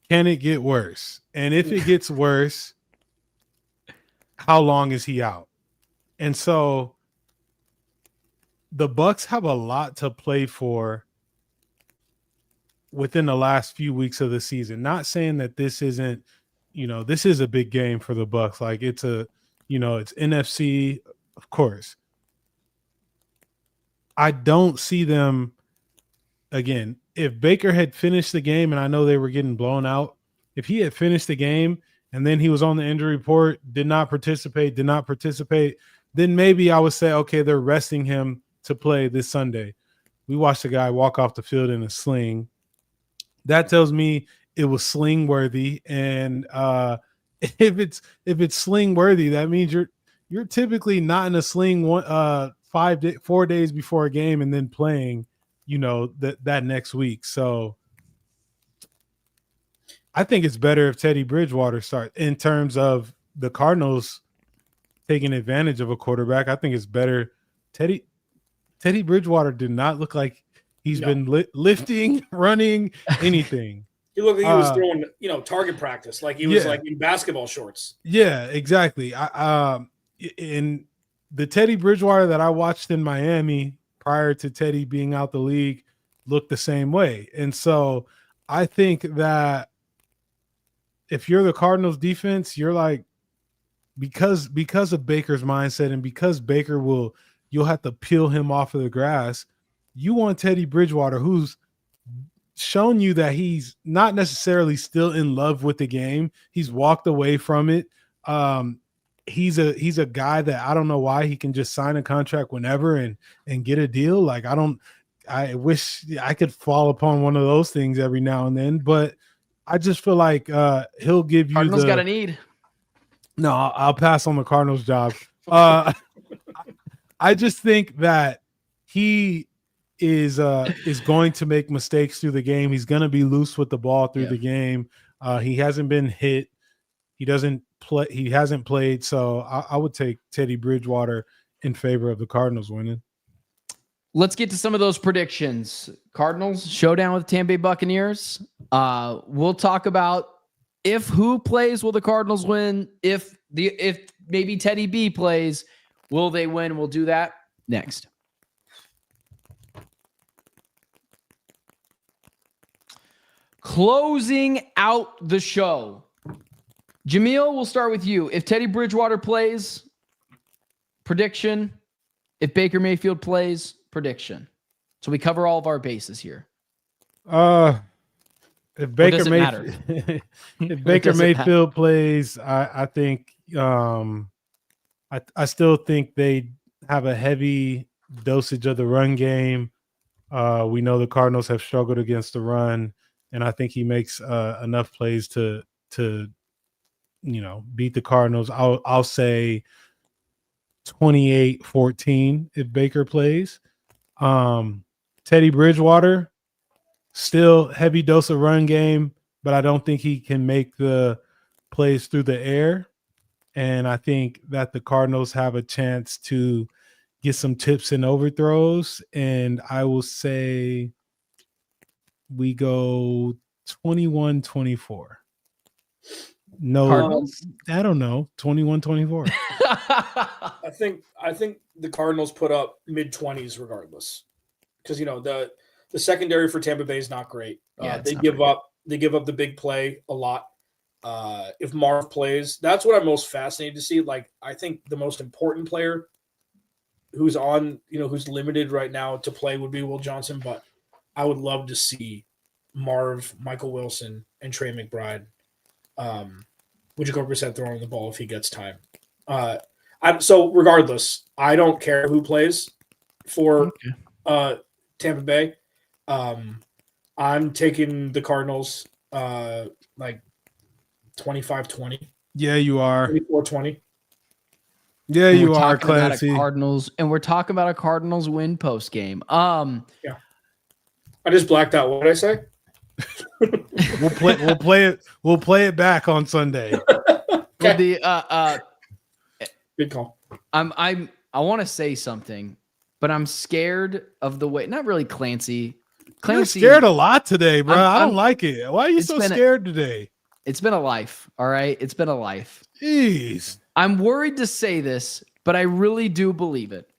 Speaker 2: can it get worse? And if it gets worse, how long is he out? And so the Bucs have a lot to play for within the last few weeks of the season. Not saying that this isn't, this is a big game for the Bucs. Like it's it's NFC, of course. I don't see them again. If Baker had finished the game, and I know they were getting blown out, if he had finished the game and then he was on the injury report, did not participate, then maybe I would say, okay, they're resting him to play this Sunday. We watched a guy walk off the field in a sling. That tells me it was sling worthy. And if it's sling worthy, that means you're typically not in a sling 4 days before a game and then playing, that next week. So I think it's better if Teddy Bridgewater starts in terms of the Cardinals taking advantage of a quarterback. I think it's better. Teddy Bridgewater did not look like he's been lifting, running, anything.
Speaker 3: He looked like he was throwing, target practice, like he was like in basketball shorts.
Speaker 2: Yeah, exactly. In the Teddy Bridgewater that I watched in Miami prior to Teddy being out the league looked the same way. And so I think that if you're the Cardinals defense, you're like, because of Baker's mindset and because Baker you'll have to peel him off of the grass. You want Teddy Bridgewater, who's shown you that he's not necessarily still in love with the game. He's walked away from it. He's a guy that I don't know why he can just sign a contract whenever and get a deal. Like I wish I could fall upon one of those things every now and then, but I just feel like he'll give you
Speaker 1: Cardinals got a need.
Speaker 2: No, I'll pass on the Cardinals job. I just think that he is going to make mistakes through the game. He's going to be loose with the ball through the game. He hasn't been hit. He hasn't played. So I would take Teddy Bridgewater in favor of the Cardinals winning.
Speaker 1: Let's get to some of those predictions. Cardinals showdown with Tampa Bay Buccaneers. We'll talk about if who plays, will the Cardinals win? If maybe Teddy B plays, will they win? We'll do that next. Closing out the show. Jamil, we'll start with you. If Teddy Bridgewater plays, prediction. If Baker Mayfield plays, prediction. So we cover all of our bases here.
Speaker 2: If Baker Mayfield plays, I think I still think they have a heavy dosage of the run game. We know the Cardinals have struggled against the run, and I think he makes enough plays to beat the Cardinals. I'll say 28-14 if Baker plays. Teddy Bridgewater, still heavy dose of run game, but I don't think he can make the plays through the air. And I think that the Cardinals have a chance to get some tips and overthrows. And I will say we go 21-24. No,
Speaker 1: Cardinals?
Speaker 2: I don't know. 21-24.
Speaker 3: I think the Cardinals put up mid-20s regardless. Because the secondary for Tampa Bay is not great. They give up the big play a lot. If Marv plays, that's what I'm most fascinated to see. Like, I think the most important player who's on, who's limited right now to play would be Will Johnson, but I would love to see Marv, Michael Wilson, and Trey McBride, with Jacoby Brissett throwing the ball if he gets time. So regardless, I don't care who plays for Tampa Bay. I'm taking the Cardinals like 25-20.
Speaker 2: Yeah, you are.
Speaker 3: 24-20.
Speaker 2: Yeah, you are, Clancy.
Speaker 1: Cardinals, and we're talking about a Cardinals win post game.
Speaker 3: Yeah. I just blacked out. What did I say?
Speaker 2: We'll play it back on Sunday.
Speaker 3: Okay. Good call.
Speaker 1: I want to say something, but I'm scared of the way. Not really, Clancy.
Speaker 2: You're scared a lot today, bro. I don't like it. Why are you so scared today?
Speaker 1: It's been a life. All right. It's been a life.
Speaker 2: Jeez.
Speaker 1: I'm worried to say this, but I really do believe it.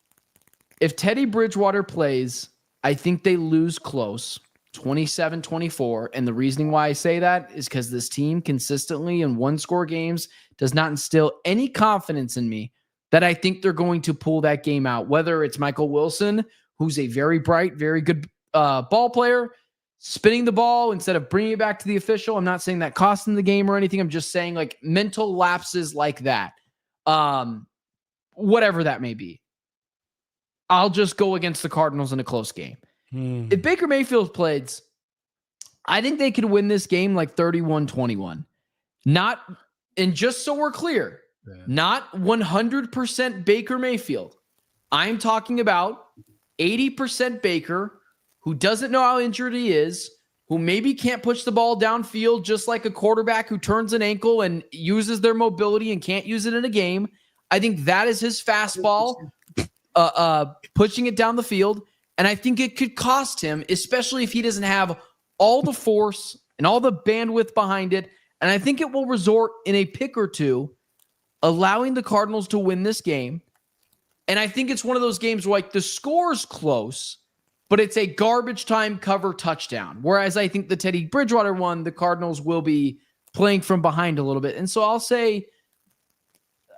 Speaker 1: If Teddy Bridgewater plays, I think they lose close, 27-24. And the reasoning why I say that is because this team consistently in one-score games does not instill any confidence in me that I think they're going to pull that game out, whether it's Michael Wilson, who's a very bright, very good ball player, spinning the ball instead of bringing it back to the official. I'm not saying that cost them the game or anything. I'm just saying like mental lapses like that. Whatever that may be. I'll just go against the Cardinals in a close game. If Baker Mayfield plays, I think they could win this game like 31-21. And just so we're clear, not 100% Baker Mayfield. I'm talking about 80% Baker, who doesn't know how injured he is, who maybe can't push the ball downfield, just like a quarterback who turns an ankle and uses their mobility and can't use it in a game. I think that is his fastball, pushing it down the field. And I think it could cost him, especially if he doesn't have all the force and all the bandwidth behind it. And I think it will resort in a pick or two, allowing the Cardinals to win this game. And I think it's one of those games where like the score's close, but it's a garbage time cover touchdown. Whereas I think the Teddy Bridgewater one, the Cardinals will be playing from behind a little bit. And so I'll say,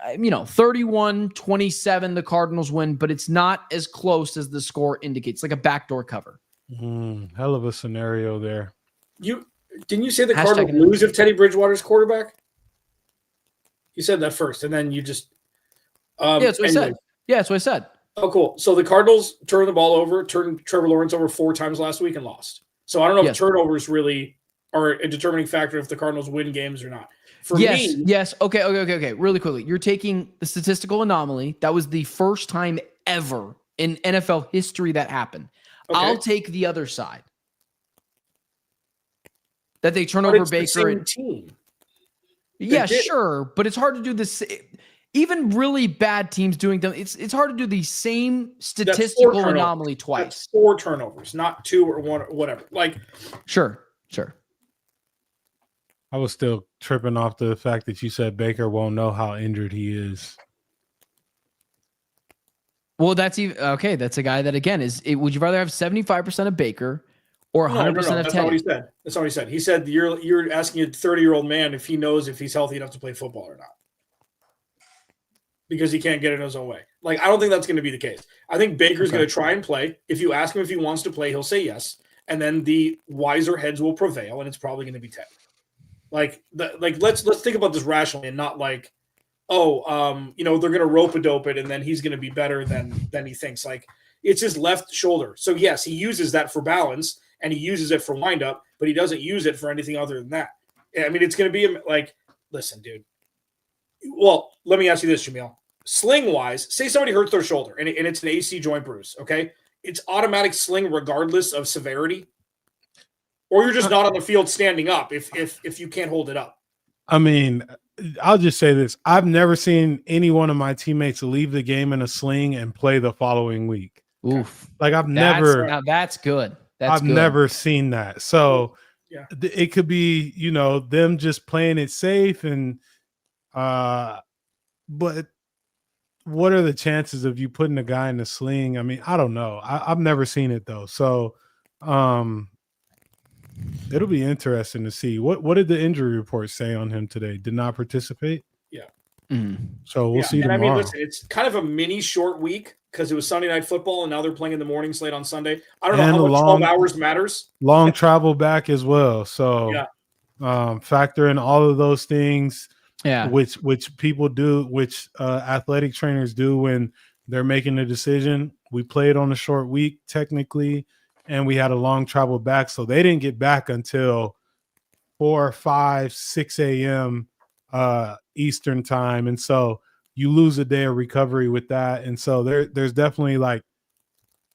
Speaker 1: 31-27, the Cardinals win, but it's not as close as the score indicates, like a backdoor cover.
Speaker 2: Hell of a scenario there.
Speaker 3: Didn't you say the Cardinals lose if Teddy Bridgewater's quarterback? You said that first, and then you just
Speaker 1: that's what I said. Yeah, that's what I said.
Speaker 3: Oh, cool. So the Cardinals turned the ball over, turned Trevor Lawrence over 4 times last week and lost. So I don't know if turnovers really are a determining factor if the Cardinals win games or not.
Speaker 1: Yes. Okay. Really quickly. You're taking the statistical anomaly. That was the first time ever in NFL history that happened. Okay. I'll take the other side. That they turn over Baker and team. Yeah, sure. But it's hard to do this. Even really bad teams doing them, it's hard to do the same statistical anomaly twice.
Speaker 3: That's 4 turnovers, not 2 or 1 or whatever. Like,
Speaker 1: sure.
Speaker 2: I was still tripping off the fact that you said Baker won't know how injured he is.
Speaker 1: Well, that's even okay. That's a guy that again would you rather have 75% of Baker or 100% of Teddy?
Speaker 3: That's not what he said. That's not what he said. He said you're asking a 30-year-old man if he knows if he's healthy enough to play football or not. Because he can't get it his own way. Like, I don't think that's going to be the case. I think Baker's going to try and play. If you ask him if he wants to play, he'll say yes. And then the wiser heads will prevail, and it's probably going to be Teddy. Let's think about this rationally and not like, they're going to rope-a-dope it, and then he's going to be better than he thinks. Like, it's his left shoulder. So, yes, he uses that for balance, and he uses it for windup, but he doesn't use it for anything other than that. I mean, it's going to be like, listen, dude. Well, let me ask you this, Jamil. Sling-wise, say somebody hurts their shoulder and it's an AC joint bruise, okay? It's automatic sling regardless of severity? Or you're just not on the field standing up if you can't hold it up?
Speaker 2: I mean, I'll just say this. I've never seen any one of my teammates leave the game in a sling and play the following week.
Speaker 1: Oof.
Speaker 2: Like
Speaker 1: Now that's good.
Speaker 2: I've never seen that. So
Speaker 3: yeah,
Speaker 2: it could be, them just playing it safe but what are the chances of you putting a guy in a sling? I mean, I don't know. I've never seen it though. So it'll be interesting to see. What did the injury report say on him today? Did not participate?
Speaker 3: Yeah.
Speaker 2: So we'll see tomorrow.
Speaker 3: I mean, listen, it's kind of a mini short week because it was Sunday Night Football and now they're playing in the morning slate on Sunday. I don't know how much 12 hours matters.
Speaker 2: Long travel back as well. So factor in all of those things.
Speaker 1: Yeah,
Speaker 2: which people do, which athletic trainers do when they're making a decision. We played on a short week technically, and we had a long travel back, so they didn't get back until 4, 5, 6 a.m. Eastern time, and so you lose a day of recovery with that. And so there's definitely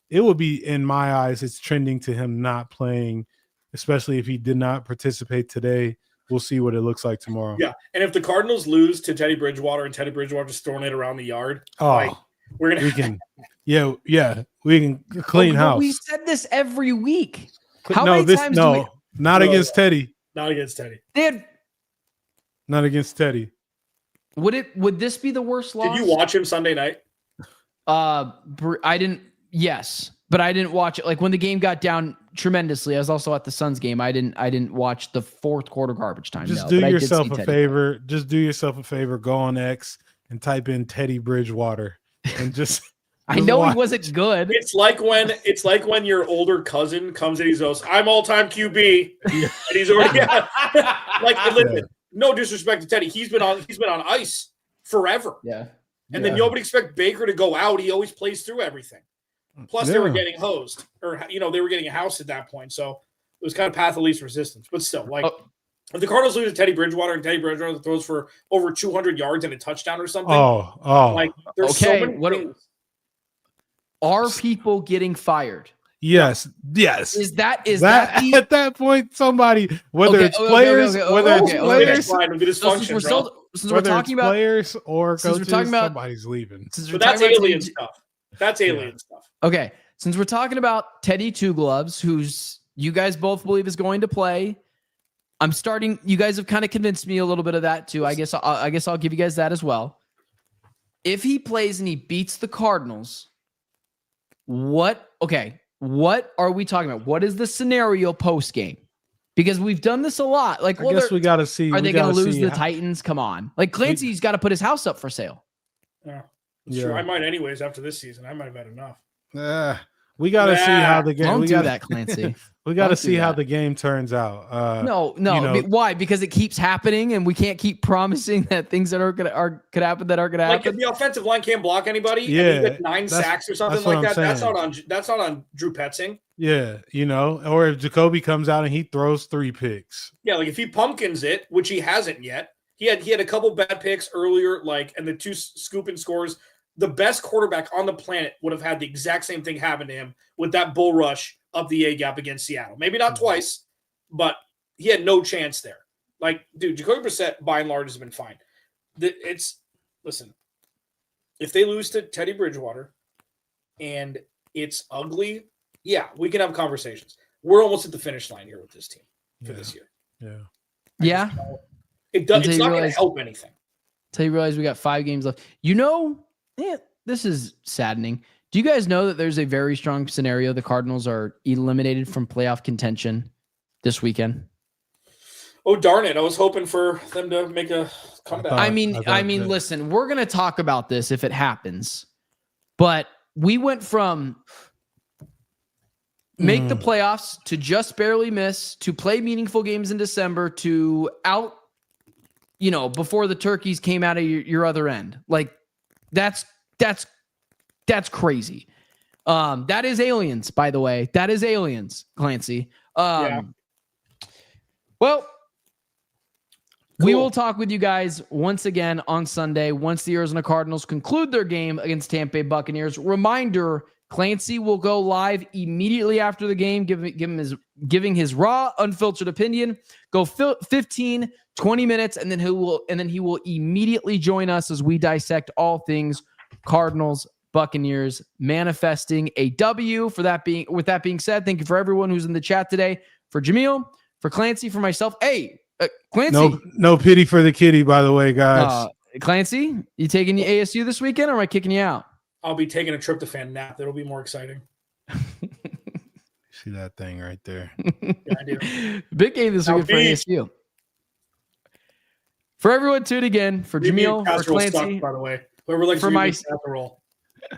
Speaker 2: it would be, in my eyes, it's trending to him not playing, especially if he did not participate today. We'll see what it looks like tomorrow.
Speaker 3: Yeah, and if the Cardinals lose to Teddy Bridgewater and Teddy Bridgewater just throwing it around the yard, we can
Speaker 2: clean house.
Speaker 1: We said this every week.
Speaker 2: Not against Teddy.
Speaker 3: Not against Teddy.
Speaker 2: Not against Teddy.
Speaker 1: Would this be the worst loss?
Speaker 3: Did you watch him Sunday night?
Speaker 1: I didn't. Yes, but I didn't watch it. Like when the game got down tremendously, I was also at the Suns game. I didn't watch the fourth quarter garbage time.
Speaker 2: Just do yourself a favor. Just do yourself a favor. Go on X and type in Teddy Bridgewater and just.
Speaker 1: I know he wasn't good.
Speaker 3: It's like when your older cousin comes in, he goes, "I'm all-time QB," and he's already listen. No disrespect to Teddy, he's been on ice forever.
Speaker 1: Yeah,
Speaker 3: and then nobody expect Baker to go out. He always plays through everything. Plus, they were getting hosed, or they were getting a house at that point, so it was kind of path of least resistance. But still, if the Cardinals lose to Teddy Bridgewater and Teddy Bridgewater throws for over 200 yards and a touchdown or something, there's so many things.
Speaker 1: Are people getting fired?
Speaker 2: Yes.
Speaker 1: Is that
Speaker 2: at that point somebody, whether it's players,
Speaker 1: since we're talking about
Speaker 2: players or coaches, somebody's leaving.
Speaker 3: But that's alien stuff. That's alien stuff.
Speaker 1: Okay, since we're talking about Teddy Two Gloves, who's you guys both believe is going to play, you guys have kind of convinced me a little bit of that too. I guess I'll give you guys that as well. If he plays and he beats the Cardinals, what are we talking about? What is the scenario post game? Because we've done this a lot. I guess
Speaker 2: we got to see.
Speaker 1: Are they going to lose the Titans? Come on. Clancy's got to put his house up for sale.
Speaker 3: Yeah. Sure. I might anyways after this season. I might have had enough.
Speaker 2: We got to see how the game.
Speaker 1: Don't do that, Clancy.
Speaker 2: We got to see how the game turns out.
Speaker 1: No. Why? Because it keeps happening, and we can't keep promising that things that could happen that are going to happen.
Speaker 3: If the offensive line can't block anybody, and you get 9 sacks or something like that, that's not on Drew Petzing.
Speaker 2: Yeah, or if Jacoby comes out and he throws 3 picks.
Speaker 3: Yeah, if he pumpkins it, which he hasn't yet. He had a couple bad picks earlier, and the 2 scoop and scores. The best quarterback on the planet would have had the exact same thing happen to him with that bull rush of the A-gap against Seattle. Maybe not twice, but he had no chance there. Jacoby Brissett, by and large, has been fine. Listen, if they lose to Teddy Bridgewater and it's ugly, we can have conversations. We're almost at the finish line here with this team for this year.
Speaker 1: Yeah.
Speaker 3: It's not going to help anything.
Speaker 1: Until you realize we got 5 games left. This is saddening. Do you guys know that there's a very strong scenario the Cardinals are eliminated from playoff contention this weekend?
Speaker 3: Oh, darn it. I was hoping for them to make a comeback.
Speaker 1: I mean, listen, we're going to talk about this if it happens. But we went from make the playoffs to just barely miss to play meaningful games in December to out, before the turkeys came out of your other end. That's crazy. That is aliens, by the way. That is aliens, Clancy. Well, We will talk with you guys once again on Sunday once the Arizona Cardinals conclude their game against Tampa Bay Buccaneers. Reminder, Clancy will go live immediately after the game, giving his raw, unfiltered opinion. Go 15, 20 minutes, and then he will immediately join us as we dissect all things Cardinals, Buccaneers, manifesting a W. With that being said, thank you for everyone who's in the chat today. For Jamil, for Clancy, for myself. Hey, Clancy.
Speaker 2: No pity for the kitty, by the way, guys.
Speaker 1: Clancy, you taking the ASU this weekend, or am I kicking you out?
Speaker 3: I'll be taking a tryptophan nap. That'll be more exciting.
Speaker 2: See that thing right there.
Speaker 3: Yeah, I do.
Speaker 1: Big game this weekend for ASU. For everyone tuned again, for Jamil, for Clancy,
Speaker 3: sucked, by the way, whoever likes green bean casserole,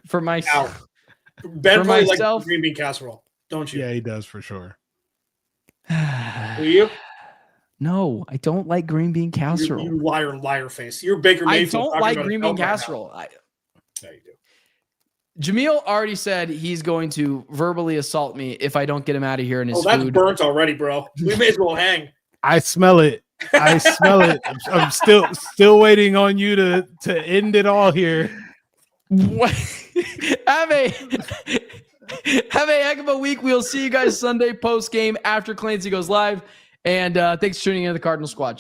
Speaker 1: for myself,
Speaker 3: Ben probably likes green bean casserole, don't you?
Speaker 2: Yeah, he does for sure.
Speaker 3: Do you?
Speaker 1: No, I don't like green bean casserole.
Speaker 3: You liar face. You're Baker Mayfield.
Speaker 1: I don't like green bean casserole.
Speaker 3: Yeah, you do.
Speaker 1: Jamil already said he's going to verbally assault me if I don't get him out of here in his food.
Speaker 3: That's burnt already, bro. We may as well hang.
Speaker 2: I smell it. I'm still waiting on you to end it all here.
Speaker 1: What? Have a heck of a week. We'll see you guys Sunday post game after Clancy goes live. And thanks for tuning in to the Cardinal Squad.